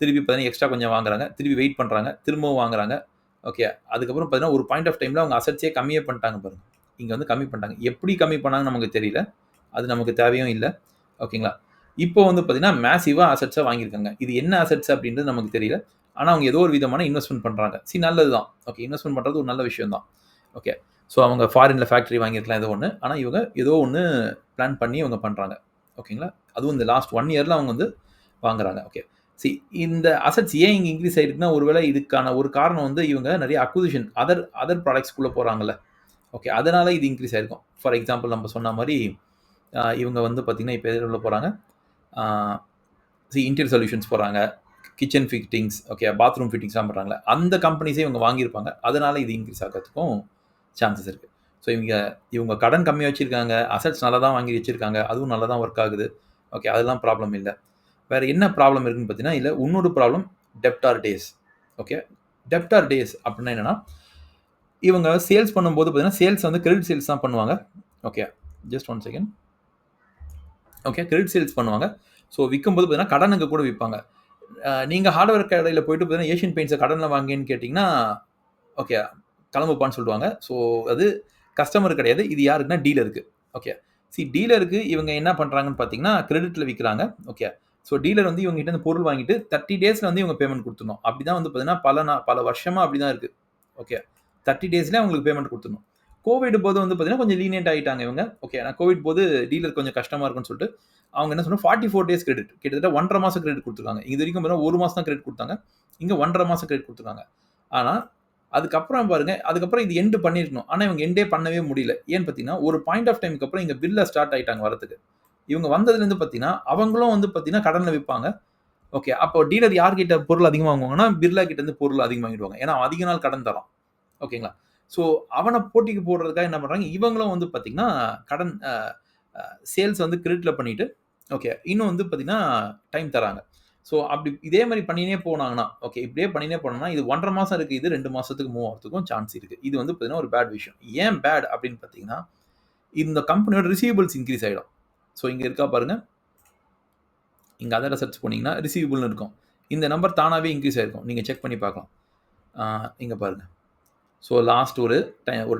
திருப்பி பார்த்தீங்கன்னா எக்ஸ்ட்ரா கொஞ்சம் வாங்குறாங்க. திருப்பி வெயிட் பண்ணுறாங்க. திரும்பவும் வாங்குறாங்க. ஓகே. அதுக்கப்புறம் பார்த்தீங்கன்னா ஒரு பாயிண்ட் ஆஃப் டைமில் அவங்க அசெட்ஸே கம்மியே பண்ணிட்டாங்க பாருங்கள். இங்கே வந்து கம்மி பண்ணிட்டாங்க. எப்படி கம்மி பண்ணாங்கன்னு நமக்கு தெரியல. அது நமக்கு தேவையும் இல்லை. ஓகேங்களா? இப்போ வந்து பார்த்தீங்கன்னா மேசிவாக அசெட்ஸாக வாங்கியிருக்காங்க. இது என்ன அசெட்ஸ் அப்படின்றது நமக்கு தெரியல. ஆனால் அவங்க ஏதோ ஒரு விதமான இன்வெஸ்ட்மெண்ட் பண்ணுறாங்க. நல்லது தான். ஓகே. இன்வெஸ்ட்மெண்ட் பண்ணுறது ஒரு நல்ல விஷயம் தான். ஓகே. ஸோ அவங்க ஃபாரினில் ஃபேக்ட்ரி வாங்கியிருக்கலாம் ஏதோ ஒன்று. ஆனால் இவங்க ஏதோ ஒன்று பிளான் பண்ணி இவங்க பண்ணுறாங்க. ஓகேங்களா? அதுவும் இந்த லாஸ்ட் 1 இயரில் அவங்க வந்து வாங்குறாங்க. ஓகே. இந்த அசெட்ஸ் ஏன் இங்கே இன்க்ரீஸ் ஆகிருக்குன்னா ஒருவேளை இதுக்கான ஒரு காரணம் வந்து இவங்க நிறைய அக்விசிஷன் அதர் ப்ராடக்ட்ஸ்குள்ளே போகிறாங்கல்ல. ஓகே. அதனால் இது இன்க்ரீஸ் ஆகிருக்கும். ஃபார் எக்ஸாம்பிள் நம்ம சொன்ன மாதிரி இவங்க வந்து பார்த்திங்கன்னா இப்போ எதில் உள்ள போகிறாங்க, இன்டீரியர் சொல்யூஷன்ஸ் போகிறாங்க, கிச்சன் ஃபிட்டிங்ஸ், ஓகே, பாத்ரூம் ஃபிட்டிங்ஸ்லாம் பண்ணுறாங்களே அந்த கம்பெனிஸே இவங்க வாங்கியிருப்பாங்க. அதனால் இது இன்க்ரீஸ் ஆகிறதுக்கும் சான்சஸ் இருக்குது. ஸோ இவங்க கடன் கம்மியாக வச்சுருக்காங்க, அசெட்ஸ் நல்லா தான் வாங்கி வச்சுருக்காங்க, அதுவும் நல்லா தான் ஒர்க் ஆகுது. ஓகே. அதெல்லாம் ப்ராப்ளம் இல்லை. வேறு என்ன ப்ராப்ளம் இருக்குதுன்னு பார்த்தீங்கன்னா, இல்லை இன்னொரு ப்ராப்ளம் டெப்டார் டேஸ். ஓகே. டெப்டார் டேஸ் அப்படின்னா என்னென்னா, இவங்க சேல்ஸ் பண்ணும்போது பார்த்தீங்கன்னா சேல்ஸ் வந்து கிரெடிட் சேல்ஸ் தான் பண்ணுவாங்க. Okay. Just 1 second. Okay. Credit sales பண்ணுவாங்க. ஸோ விற்கும்போது பார்த்தீங்கன்னா கடனுக்கு கூட விற்பாங்க. நீங்கள் ஹார்ட்வேர் கடையில் போயிட்டு பார்த்தீங்கன்னா ஏஷியன் பெயிண்ட்ஸை கடனில் வாங்கின்னு கேட்டிங்கன்னா, ஓகே, கிளம்புப்பான்னு சொல்லுவாங்க. ஸோ அது கஸ்டமர் கிடையாது. இது யாருக்குன்னா டீலருக்கு. ஓகே. டீலருக்கு இவங்க என்ன பண்ணுறாங்கன்னு பார்த்தீங்கன்னா கிரெடிட்டில் விற்கிறாங்க. ஓகே. ஸோ டீலர் வந்து இவங்ககிட்ட இந்த பொருள் வாங்கிட்டு 30 டேஸில் வந்து இவங்க பேமெண்ட் கொடுத்துடணும். அப்படி தான் வந்து பார்த்தீங்கன்னா பல வருஷமாக அப்படி தான் இருக்குது. ஓகே. 30 டேஸ்லேயே அவங்களுக்கு பேமெண்ட் கொடுத்துடணும். கோவிட் போது வந்து பார்த்தீங்கன்னா கொஞ்சம் லீனியன்ட் ஆகிட்டாங்க இவங்க. ஓகே. ஆனால் கோவிட் போது டீலர் கொஞ்சம் கஷ்டமாக இருக்குன்னு சொல்லிட்டு அவங்க என்ன சொன்னால் 44 டேஸ் கிரெடிட், கிட்டத்தட்ட 1.5 மாதம் கிரெடிட் கொடுத்துருக்காங்க. இது வரைக்கும் பார்த்தீங்கன்னா 1 மாதம் தான் கிரெடிட் கொடுத்தாங்க. இங்கே 1.5 மாதம் கிரெடிட் கொடுத்துருக்காங்க. ஆனால் அதுக்கப்புறம் பாருங்கள், அதுக்கப்புறம் இது எண்டு பண்ணியிருக்கணும். ஆனால் இவங்க எண்டே பண்ணவே முடியல. ஏன்னு பார்த்தீங்கன்னா ஒரு பாயிண்ட் ஆஃப் டைமுக்கு அப்புறம் இங்கே பில்லை ஸ்டார்ட் ஆகிட்டாங்க வரதுக்கு. இவங்க வந்ததுலேருந்து பார்த்தீங்கன்னா அவங்களும் வந்து பார்த்தீங்கன்னா கடனில் விற்பாங்க. ஓகே. அப்போ டீலர் யார்கிட்ட பொருள் அதிகமாக வாங்குவாங்கன்னா பிர்லா கிட்டேருந்து பொருள் அதிகமாக வாங்கிடுவாங்க. ஏன்னா அதிக நாள் கடன் தரோம். ஓகேங்களா? ஸோ அவனை போட்டிக்கு போடுறதுக்காக என்ன பண்ணுறாங்க, இவங்களும் வந்து பார்த்தீங்கன்னா கடன் சேல்ஸ் வந்து கிரெடிட்டில் பண்ணிவிட்டு, ஓகே, இன்னும் வந்து பார்த்தீங்கன்னா டைம் தராங்க. ஸோ அப்படி இதே மாதிரி பண்ணினே போனாங்கன்னா, ஓகே, இப்படியே பண்ணினே போனோம்னா இது 1.5 மாதம் இருக்குது, இது 2 மாதத்துக்கு மூவ் ஆகிறதுக்கும் சான்ஸ் இருக்குது. இது வந்து பார்த்தீங்கன்னா ஒரு பேட் விஷயம். ஏன் பேட் அப்படின்னு பார்த்தீங்கன்னா, இந்த கம்பெனியோட ரிசீவபிள்ஸ் இன்க்ரீஸ் ஆகிடும். ஸோ இங்கே இருக்கா பாருங்கள், இங்கே அதர் அசெட்ஸ் போனீங்கன்னா ரிசீவபிள்னு இருக்கும். இந்த நம்பர் தானாகவே இன்க்ரீஸ் ஆகிருக்கும். நீங்கள் செக் பண்ணி பார்க்கலாம். இங்கே பாருங்கள். ஸோ லாஸ்ட் ஒரு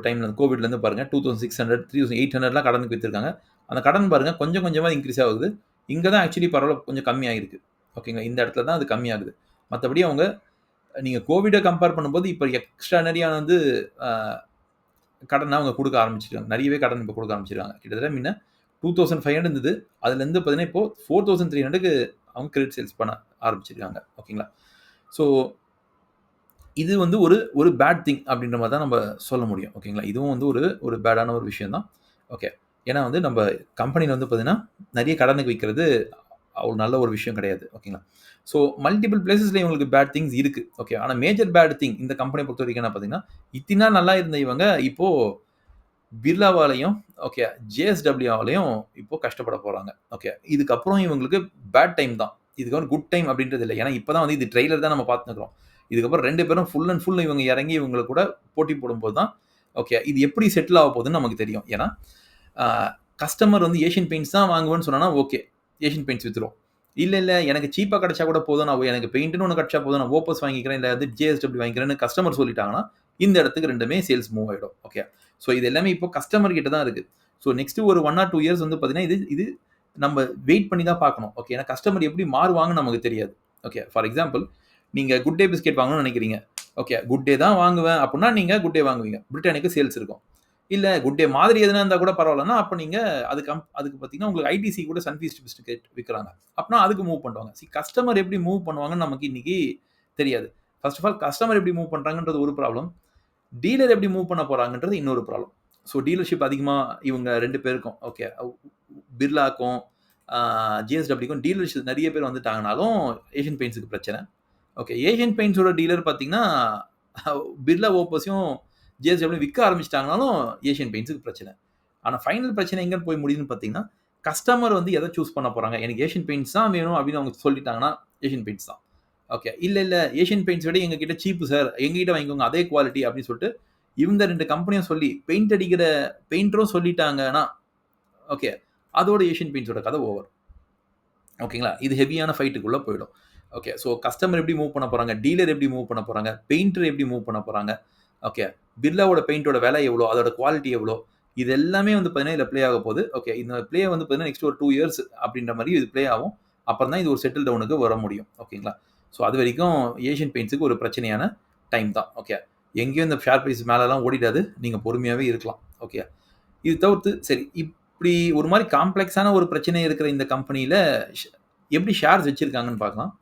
டைமில் கோவிட்லேருந்து பாருங்கள் 2600, 3800லாம் கடனுக்கு விற்றுருக்காங்க. அந்த கடன் பாருங்கள் கொஞ்சம் கொஞ்சமாக இன்க்ரீஸ் ஆகுது. இங்க தான் ஆக்சுவலி பரவால்ல கொஞ்சம் கம்மியாயிருக்கு. ஓகேங்களா? இந்த இடத்துல தான் அது கம்மியாகுது. மத்தபடி அவங்க நீங்க கோவிட கம்பேர் பண்ணும்போது இப்ப எக்ஸ்ட்ரானரியான வந்து அ கடன அவங்க குடுக்க ஆரம்பிச்சுட்டாங்க. நெறையவே கடன் இப்ப குடுக்க ஆரம்பிச்சுருக்காங்க. கிட்டத்தட்ட முன்ன 2500 இருந்தது. அதுலருந்து பார்த்தீங்கன்னா, இப்போ 4300க்கு அவங்க கிரெடிட் சேல்ஸ் பண்ண ஆரம்பிச்சிருக்காங்க. ஓகேங்களா? ஸோ இது வந்து ஒரு ஒரு பேட் திங் அப்படின்ற மாரி தான் நம்ப சொல்ல முடியும். ஓகேங்களா? இதுவும் வந்து ஒரு ஒரு பேடான ஒரு விஷயம் தான். ஓகே. ஏன்னா வந்து நம்ப கம்பெனில வந்து பார்த்தீங்கன்னா, நெறைய கடனுக்கு விக்கிறது அவ்வளோ நல்ல ஒரு விஷயம் கிடையாது. ஓகேங்களா? ஸோ மல்டிபிள் பிளேஸஸ்ல இவங்களுக்கு பேட் திங்ஸ் இருக்கு. ஓகே. ஆனா மேஜர் பேட் திங் இந்த கம்பெனிய பொறுத்தவரைக்கும் என்ன பார்த்தீங்கன்னா, இத்தினி நாள் நல்லா இருந்த இவங்க இப்போ பிர்லாவாலயும், ஓகே ஜேஎஸ்டபிள்யூவாலயும் இப்போ கஷ்டப்பட போறாங்க. ஓகே. இதுக்கப்புறம் இவங்களுக்கு பேட் டைம் தான். இதுக்கப்புறம் குட் டைம் அப்படின்றது இல்ல. ஏன்னா இப்ப தான் வந்து இது ட்ரெய்லர் தான் நம்ம பார்த்துருக்கிறோம். இதுக்கப்புறம் 2 பேரும் ஃபுல் அண்ட் ஃபுல் இவங்க இறங்கி இவங்க கூட போட்டி போடும்போது தான், ஓகே இது எப்படி செட்டில் ஆக போகுதுன்னு நமக்கு தெரியும். ஏன்னா, அ கஸ்டமர் வந்து ஏசியன் பெயிண்ட்ஸ் தான் வாங்குவேன்னு சொன்னானா, ஓகே. Asian paints வித்துரும். இல்ல, இல்ல எனக்கு சீப்பா கிடைச்சா கூட போதும். நான் எனக்கு பெயிண்ட்ன்னு ஒண்ணு கிடைச்சா போதும். நான் ஓப்பஸ் வாங்கிக்கிறேன். இல்ல வந்து ஜேஎஸ்டபிள்யூ வாங்கிக்கிறேன்னு கஸ்டமர் சொல்லிட்டாங்கன்னா, இந்த இடத்துக்கு 2மே சேல்ஸ் மூவ் ஆயிடும். ஓகே. ஸோ இது எல்லாமே இப்போ கஸ்டமர் கிட்ட தான் இருக்கு. ஸோ நெக்ஸ்ட் ஒரு 1 ஆர் 2 இயர்ஸ் வந்து பார்த்தீங்கன்னா, இது இது நம்ம வெயிட் பண்ணி தான் பார்க்கணும். ஓகே. ஏன்னா கஸ்டமர் எப்படி மாறுவாங்கன்னு நமக்கு தெரியாது. ஓகே. ஃபார் எக்ஸாம்பிள் நீங்க குட் டே பிஸ்கட் வாங்கணும்னு நினைக்கிறீங்க. ஓகே. குட் டே தான் வாங்குவேன் அப்படின்னா, நீங்க குட் டே வாங்குவீங்க. பிரிட்டானியாக்கு சேல்ஸ் இருக்கும். இல்ல குட் டே மாதிரி எதுனா இருந்தா கூட பரவாயில்லன்னா, அப்ப நீங்க அதுக்கு பார்த்தீங்கன்னா, உங்களுக்கு ஐடிசி கூட சன்ஃபீஸ்ட் பிஸ்கட் விக்கிறாங்க. அப்பனா அதுக்கு மூவ் பண்ணுவாங்க. கஸ்டமர் எப்படி மூவ் பண்ணுவாங்கன்னு நமக்கு இன்னைக்கு தெரியாது. ஃபர்ஸ்ட் ஆஃப் ஆல் கஸ்டமர் எப்படி மூவ் பண்றாங்கன்றது ஒரு ப்ராப்ளம். டீலர் எப்படி மூவ் பண்ண போறாங்கன்றது இன்னொரு ப்ராப்ளம். ஸோ டீலர்ஷிப் அதிகமா இவங்க 2 பேருக்கும் ஓகே. பிர்லாக்கும், ஜிஎஸ்டபிள்யூக்கும் டீலர்ஷிப் நெறைய பேர் வந்துட்டாங்கனாலும், ஏசியன் பெயிண்ட்ஸ்க்கு பிரச்சனை. ஓகே. ஏசியன் பெயிண்ட்ஸோட டீலர் பார்த்தீங்கன்னா, பிர்லா ஓப்பஸையும் ஜேஎஸ்டபிள்யூ விக்க ஆரம்பிச்சுட்டாங்கனாலும், ஏசியன் பெயிண்ட்ஸ்க்கு பிரச்சனை. ஆனா ஃபைனல் பிரச்சனை எங்க போய் முடியுதுன்னு பார்த்தீங்கன்னா, கஸ்டமர் வந்து எத சூஸ் பண்ண போறாங்க. எனக்கு ஏசியன் பெயிண்ட்ஸ் தான் வேணும் அப்படின்னு அவங்க சொல்லிட்டாங்கன்னா, ஏசியன் பெயிண்ட்ஸ் தான். ஓகே. இல்ல, இல்ல ஏசியன் பெயிண்ட்ஸ் விட எங்க கிட்ட சீப் சார். எங்ககிட்ட வாங்கிக்கோங்க அதே குவாலிட்டி அப்படின்னு சொல்லிட்டு, இவங்க 2 கம்பெனியும் சொல்லி, பெயிண்ட் அடிக்கிற பெயிண்டரும் சொல்லிட்டாங்கன்னா, ஓகே. அதோட ஏசியன் பெயிண்ட்ஸோட கதை ஓவர். ஓகேங்களா? இது ஹெவியான ஃபைட்டுக்குள்ள போயிடும். ஓகே. ஸோ கஸ்டமர் எப்படி மூவ் பண்ண போறாங்க? டீலர் எப்படி மூவ் பண்ண போறாங்க? பெயிண்டர் எப்படி மூவ் பண்ண போறாங்க? ஓகே. பிர்லாவோட பெயிண்டோட விலை எவ்வளோ? அதோட குவாலிட்டி எவ்வளோ? இது எல்லாமே வந்து பார்த்தீங்கன்னா, இதுல ப்ளே ஆக போகுது. ஓகே. இந்த ப்ளே வந்து பார்த்தீங்கன்னா, நெக்ஸ்ட் ஒரு 2 இயர்ஸ் அப்படின்ற மாரி இது ப்ளே ஆகும். அப்புறம் தான் இது ஒரு செட்டில் டவுனுக்கு வர முடியும். ஓகேங்களா? ஸோ அதுவரைக்கும் ஏசியன் பெயிண்ட்ஸுக்கு ஒரு பிரச்சனையான டைம் தான். ஓகே. எங்கேயும் இந்த ஷேர் பிரைஸ் மேலலாம் ஓடிடாது. நீங்க பொறுமையாவே இருக்கலாம். ஓகே. இது தவிர்த்து சரி இப்படி ஒரு மாரி காம்ப்ளெக்ஸான ஒரு பிரச்சனை இருக்கிற இந்த கம்பெனியில ஷ் எப்படி ஷேர்ஸ் வச்சிருக்காங்கன்னு பார்க்கலாம்.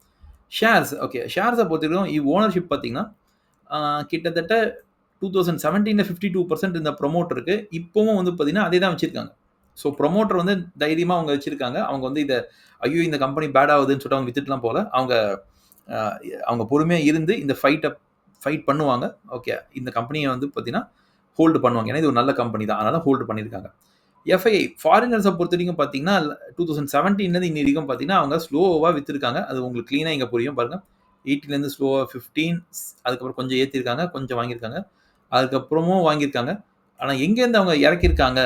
Shares okay. ஷேர்ஸ பொறுத்தவரைக்கும் ஓனர்ஷிப் பார்த்தீங்கன்னா, ஆ கிட்டத்தட்ட 2017ல 52% இருந்த ப்ரமோட்டருக்கு இப்பவும் வந்து பார்த்தீங்கன்னா, அதே தான் வச்சிருக்காங்க. ஸோ ப்ரமோட்டர் வந்து தைரியமா அவங்க வச்சிருக்காங்க. அவங்க வந்து ஐயோ! இந்த கம்பெனி பேட் ஆகுதுன்னு சொல்லிட்டு அவங்க வித்துட்டுலாம் போல. அவங்க அ அவங்க பொறுமையா இருந்து இந்த ஃபைட் பண்ணுவாங்க. ஓகே. இந்த கம்பெனிய வந்து பார்த்தீங்கன்னா, ஹோல்டு பண்ணுவாங்க. ஏன்னா இது ஒரு நல்ல கம்பெனி தான். அதனால ஹோல்டு பண்ணியிருக்காங்க. எஃப்ஐஐ ஃபாரினர்ஸ பொறுத்தவரைக்கும் பார்த்தீங்கன்னா, 2017லேருந்து இன்னி வரைக்கும் பார்த்தீங்கன்னா, அவங்க ஸ்லோவா வித்திருக்காங்க. அது உங்களுக்கு கிளீனா இங்க புரியும் பாருங்க. 80லேருந்து ஸ்லோவா 15 அதுக்கப்புறம் கொஞ்சம் ஏத்திருக்காங்க. கொஞ்சம் வாங்கியிருக்காங்க. அதுக்கப்புறமும் வாங்கியிருக்காங்க. ஆனா எங்கேருந்து அவங்க இறக்கியிருக்காங்க,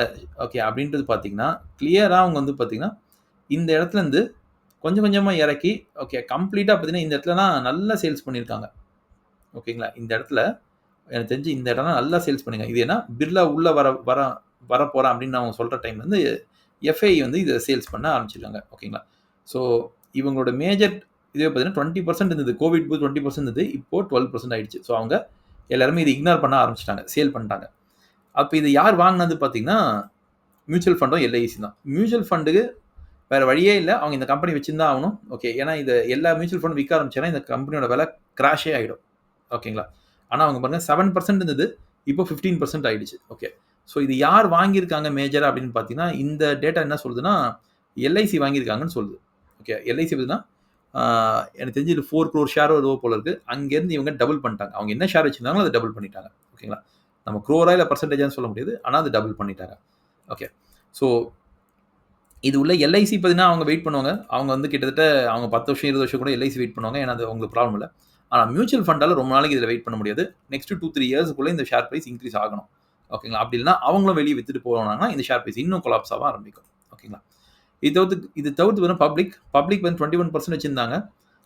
ஓகே அப்படின்றது பார்த்தீங்கன்னா, கிளியரா அவங்க வந்து பார்த்தீங்கன்னா, இந்த இடத்துலருந்து கொஞ்சம் கொஞ்சமா இறக்கி, ஓகே கம்ப்ளீட்டா பார்த்தீங்கன்னா, இந்த இடத்துலலாம் நல்லா சேல்ஸ் பண்ணியிருக்காங்க. ஓகேங்களா? இந்த இடத்துல எனக்கு தெரிஞ்சு இந்த இடம்லாம் நல்லா சேல்ஸ் பண்ணியிருக்காங்க. இது ஏன்னா, பிர்லா உள்ள வரப்போறான் அப்படின்னு அவங்க சொல்ற டைம்ல இருந்து எஃப்ஐ வந்து இத சேல்ஸ் பண்ண ஆரம்பிச்சிருக்காங்க. ஓகேங்களா? ஸோ இவங்களோட மேஜர் இதுவே பார்த்தீங்கன்னா 20% இருந்தது. கோவிட் போது 20% இருந்தது. இப்போ 12% ஆயிடுச்சு. ஸோ அவங்க எல்லாருமே இத இக்னோர் பண்ண ஆரம்பிச்சுட்டாங்க. சேல் பண்ணிட்டாங்க. அப்ப இத யார் வாங்குனது பார்த்தீங்கன்னா, மியூச்சுவல் ஃபண்டும் எல்ஐசி தான். மியூச்சுவல் ஃபண்டுக்கு வேற வழியே இல்ல. அவங்க இந்த கம்பெனி வச்சிருந்தான் ஆகணும். ஓகே. ஏன்னா எல்லா மியூச்சுவல் ஃபண்டும் விக்க ஆரம்பிச்சேன்னா, இந்த கம்பெனியோட விலை கிராஷே ஆயிடும். ஓகேங்களா? ஆனா அவங்க பாருங்க 7% இருந்தது. இப்போ 15% ஆயிடுச்சு. ஓகே. ஸோ இது யார் வாங்கியிருக்காங்க மேஜரா அப்படின்னு பார்த்தீங்கன்னா, இந்த டேட்டா என்ன சொல்லுதுன்னா, எல்ஐசி வாங்கியிருக்காங்கன்னு சொல்லுது. ஓகே. எல்ஐசி பார்த்தீங்கன்னா, ஆ எனக்கு தெரிஞ்சு இது 4 crore ஷேரோ ஏதோ போல இருக்கு. அங்கேருந்து இவங்க டபுள் பண்ணிட்டாங்க. அவங்க என்ன ஷேர் வச்சிருந்தாங்களோ அத டபுள் பண்ணிட்டாங்க. ஓகேங்களா? நம்ம குரோரா இல்ல பெர்சன்டேஜான்னு சொல்ல முடியாது. ஆனா அது டபுள் பண்ணிட்டாங்க. ஓகே. ஸோ இது உள்ள எல்ஐசி பார்த்தீங்கன்னா, அவங்க வெயிட் பண்ணுவாங்க. அவங்க வந்து கிட்டத்தட்ட அவங்க 10 வருஷம், 20 வருஷம் கூட எல்ஐசி வெயிட் பண்ணுவாங்க. ஏன்னா, அது அவங்களுக்கு ப்ராப்ளம் இல்ல. ஆனா மியூச்சுவல் ஃபண்டால ரொம்ப நாளைக்கு இதில வெயிட் பண்ண முடியாது. நெக்ஸ்ட் 2, 3 இயர்ஸ்க்குள்ள இந்த ஷேர் பிரைஸ் இன்கிரீஸ் ஆகணும். ஓகேங்களா? அப்படி இல்லன்னா அவங்களும் வெளிய வித்துட்டு போனாங்கன்னா, இந்த ஷேர் பிரைஸ் இன்னும் கொலாப்ஸ் ஆக ஆரம்பிக்கும். ஓகேங்களா? இது தவிர்த்து வெறும் பப்ளிக் வந்து 21% வச்சிருந்தாங்க.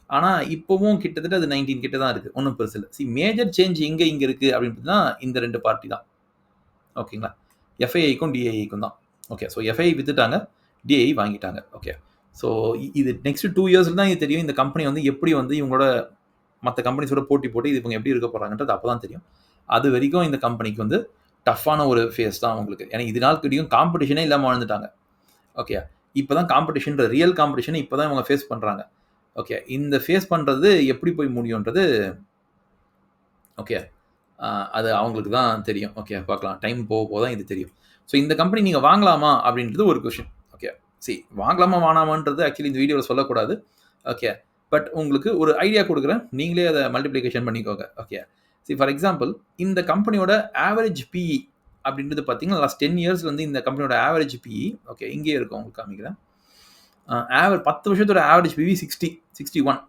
ஆனா, இப்பவும் கிட்டத்தட்ட அது 19 கிட்ட தான் இருக்கு. ஒண்ணும் பெருசு இல்ல. மேஜர் சேஞ்ச் இங்க இருக்கு அப்படின்னு பார்த்தீங்கன்னா, இந்த 2 பார்ட்டி தான். ஓகேங்களா? எஃப்ஐஐக்கும், டிஐக்கும் தான். ஓகே. ஸோ எஃப்ஐஐ வித்துட்டாங்க. டிஐ வாங்கிட்டாங்க. ஓகே. ஸோ இது நெக்ஸ்ட் 2 இயர்ஸ்ல தான் இது தெரியும். இந்த கம்பெனி வந்து எப்படி வந்து இவங்களோட மற்ற கம்பெனிஸோட போட்டி போட்டு இது இவங்க எப்படி இருக்க போறாங்கன்றது அப்போ தான் தெரியும். அது வரைக்கும் இந்த கம்பெனிக்கு வந்து டஃப்பான ஒரு ஃபேஸ் தான் அவங்களுக்கு. ஏன்னா இது நாள் கிடையும் காம்படிஷனே இல்லாமல் வாழ்ந்துட்டாங்க. ஓகே, இப்போ தான் காம்படிஷன், ரியல் காம்படிஷனை இப்போ தான் இவங்க ஃபேஸ் பண்ணுறாங்க. ஓகே, இந்த ஃபேஸ் பண்ணுறது எப்படி போய் முடியுன்றது ஓகே அது அவங்களுக்கு தான் தெரியும். ஓகே, பார்க்கலாம். டைம் போக போக தான் இது தெரியும். ஸோ இந்த கம்பெனி நீங்கள் வாங்கலாமா அப்படின்றது ஒரு கொஷின். ஓகே, சரி, வாங்கலாமா வேணாமான்றது ஆக்சுவலி இந்த வீடியோவில் சொல்லக்கூடாது. ஓகே, பட் உங்களுக்கு ஒரு ஐடியா கொடுக்குறேன். நீங்களே அதை மல்டிப்ளிகேஷன் பண்ணிக்கோங்க. ஓகே, சரி, ஃபார் எக்ஸாம்பிள் இந்த கம்பெனியோட ஆவரேஜ் பிஇ அப்படின்றது பார்த்தீங்கன்னா லாஸ்ட் 10 இயர்ஸ் வந்து இந்த கம்பெனியோட ஆவரேஜ் பிஇ ஓகே இங்கே இருக்கும், உங்களுக்கு காமிக்கிறேன். 10 வருஷத்தோட ஆவரேஜ் பிஇ 61.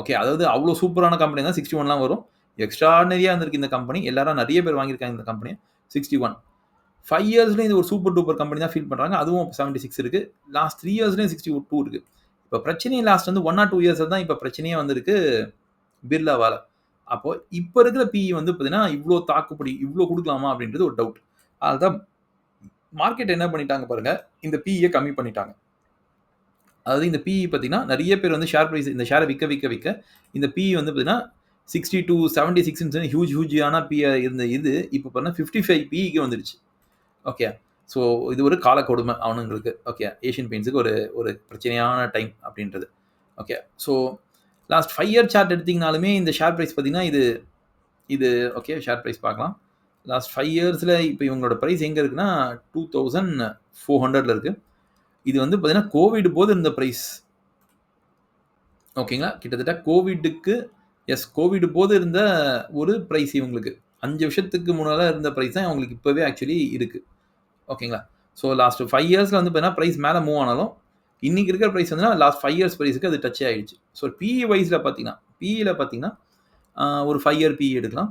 ஓகே, அதாவது அவ்வளோ சூப்பரான கம்பெனி தான் 61லாம் வரும். எக்ஸ்ட்ரானரியாக இருந்திருக்கு இந்த கம்பெனி. எல்லாரும் நிறைய பேர் வாங்கியிருக்காங்க இந்த கம்பெனி. 61 5 இயர்ஸ்லேயும் இது ஒரு சூப்பர் டூப்பர் கம்பெனி தான் ஃபீல் பண்ணுறாங்க. அதுவும் 76 இருக்குது. லாஸ்ட் 3 இயர்ஸ்லேயும் 62 இருக்குது. இப்போ பிரச்சனையே லாஸ்ட் வந்து 1 or 2 இயர்ஸ் தான் இப்போ பிரச்சனையே வந்திருக்கு பிர்லாவால். அப்போ இப்போ இருக்கிற பிஇ வந்து பார்த்தீங்கன்னா இவ்வளோ தாக்குப்படி இவ்வளோ கொடுக்கலாமா அப்படின்றது ஒரு டவுட். அதுதான் மார்க்கெட் என்ன பண்ணிட்டாங்க பாருங்க, இந்த பிஇயை கம்மி பண்ணிட்டாங்க. அதாவது இந்த பிஇ பார்த்தீங்கன்னா நிறைய பேர் வந்து ஷேர் ப்ரைஸ் இந்த ஷேரை விற்க விற்க விற்க இந்த பிஇ வந்து பார்த்தீங்கன்னா 60 to 76 ஹியூஜான பிஇ இருந்த இது இப்போ பார்த்தீங்கன்னா 55 பிஇக்கு வந்துடுச்சு. ஓகே, ஸோ இது ஒரு கால கொடுமை அவனுங்களுக்கு. ஓகே, ஏஷியன் பெயிண்ட்ஸுக்கு ஒரு ஒரு பிரச்சனையான டைம் அப்படின்றது. Okay, so last 5 year chart எடுத்திங்கனாலுமே இந்த ஷேர் ப்ரைஸ் பார்த்தீங்கன்னா இது ஓகே ஷேர் ப்ரைஸ் பார்க்கலாம். லாஸ்ட் 5 இயர்ஸில் இப்போ இவங்களோட ப்ரைஸ் எங்கே இருக்குன்னா 2400 இருக்குது. இது வந்து பார்த்தீங்கன்னா கோவிட் போது இருந்த ப்ரைஸ். ஓகேங்களா, கிட்டத்தட்ட கோவிட் போது இருந்த ஒரு ப்ரைஸ் இவங்களுக்கு 5 வருஷத்துக்கு முன்னால் இருந்த ப்ரைஸ் தான் அவங்களுக்கு இப்போவே ஆக்சுவலி இருக்குது. ஓகேங்களா, ஸோ லாஸ்ட் 5 இயர்ஸில் வந்து பார்த்தீங்கன்னா ப்ரைஸ் மேலே மூவ் ஆனாலும் இன்றைக்கி இருக்கிற ப்ரைஸ் வந்து லாஸ்ட் 5 இயர்ஸ் ப்ரைஸுக்கு அது டச் ஆகிடுச்சு. ஸோ பிஇ வைஸில் பார்த்தீங்கன்னா ஒரு 5 இயர் பிஇ எடுக்கலாம்.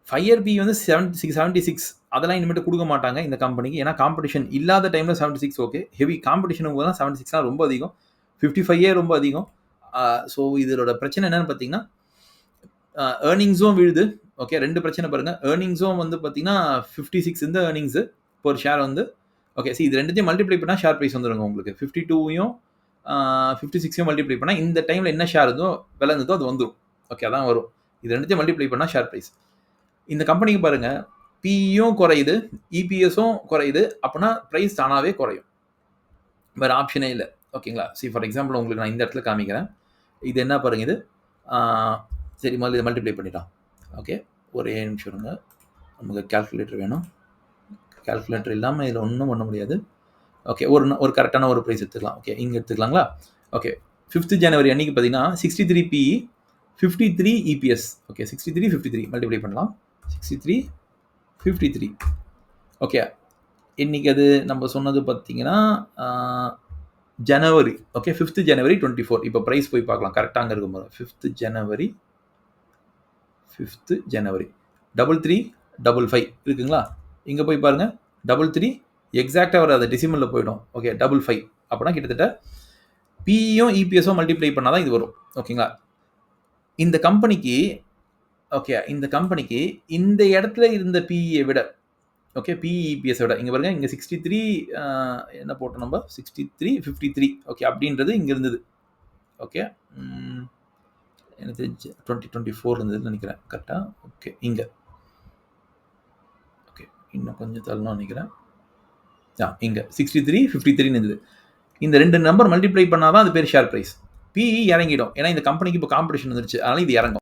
5 இயர் பிஇ வந்து 76 அதெல்லாம் இனிமேட்டு கொடுக்க மாட்டாங்க இந்த கம்பெனிக்கு. ஏன்னா காம்படிஷன் இல்லாத டைமில் 76 ஓகே, ஹெவி காம்படிஷன் போது தான் 76 ரொம்ப அதிகம். 55 ரொம்ப அதிகம். ஸோ இதோட பிரச்சனை என்னன்னு பார்த்தீங்கன்னா ஏர்னிங்ஸும் விழுது. ஓகே, 2 பிரச்சனை பாருங்கள். ஏர்னிங்ஸும் வந்து பார்த்தீங்கன்னா 56 இந்த ஏர்னிங்ஸு ஒரு ஷேர் வந்து ஓகே, சி இது ரெண்டுத்தையும் மல்டிப்ளை பண்ணால் ஷேர் ப்ரைஸ் வந்துடுங்க உங்களுக்கு. 52யும் 56யும் மல்டிப்ளை பண்ணால் இந்த டைமில் என்ன ஷேர் இருந்தோ விலை இருந்ததோ அது வந்துடும். ஓகே, அதான் வரும். இது ரெண்டுத்தையும் மல்டிப்ளை பண்ணால் ஷேர் ப்ரைஸ். இந்த கம்பெனிக்கு பாருங்கள், பிஇயும் குறையுது, இபிஎஸும் குறையுது. அப்படின்னா ப்ரைஸ் தானாகவே குறையும், வேறு ஆப்ஷனே இல்லை. ஓகேங்களா, சி ஃபார் எக்ஸாம்பிள் உங்களுக்கு நான் இந்த இடத்துல காமிக்கிறேன். இது என்ன பாருங்கள், இது சரி முதல்ல இதை மல்டிப்ளை பண்ணிடலாம். ஓகே, ஒரே நிமிஷம் இருங்க, நமக்கு கால்குலேட்டர் வேணும். கால்குலேட்டர் இல்லாமல் இதில் ஒன்றும் பண்ண முடியாது. ஓகே, ஒரு கரெக்டான ஒரு ப்ரைஸ் எடுத்துக்கலாம். ஓகே, இங்கே எடுத்துக்கலாங்களா? ஓகே, 5th ஜனவரி அன்றைக்கி பார்த்தீங்கன்னா 63 பிஇ 53 இபிஎஸ். ஓகே, 63 53 மல்டிப்ளை பண்ணலாம். 63 53 ஓகே, இன்றைக்கி அது நம்ம சொன்னது பார்த்தீங்கன்னா ஜனவரி. ஓகே, 5th ஜனவரி 24. இப்போ ப்ரைஸ் போய் பார்க்கலாம் கரெக்டாக அங்கே இருக்கும்போது. 5th ஜனவரி 3355 இருக்குங்களா? இங்கே போய் பாருங்கள் 33 எக்ஸாக்டாக வராது, டெசிமலில் போயிடும். ஓகே, 55 அப்படின்னா கிட்டத்தட்ட பிஇயும் இபிஎஸும் மல்டிப்ளை பண்ணால் தான் இது வரும். ஓகேங்களா, இந்த கம்பெனிக்கு இந்த இடத்துல இருந்த பிஇயை விட ஓகே பிஇ இபிஎஸை விட இங்கே பாருங்கள், இங்கே 63 என்ன போட்டோம் நம்ம 63 53 ஓகே அப்படின்றது இங்கே இருந்தது. ஓகே, எனக்கு தெரிஞ்சு 2024 இருந்ததுன்னு நினைக்கிறேன் கரெக்டாக. ஓகே, இங்கே ஓகே இன்னும் கொஞ்சம் தள்ளணும் நினைக்கிறேன். இங்கே 63 53 இருந்தது. இந்த 2 நம்பர் மல்டிப்ளை பண்ணால் தான் அது பேர் ஷேர் ப்ரைஸ். பிஇ இறங்கிடும், ஏன்னா இந்த கம்பெனிக்கு இப்போ காம்படிஷன் வந்துருச்சு, அதனால் இது இறங்கும்.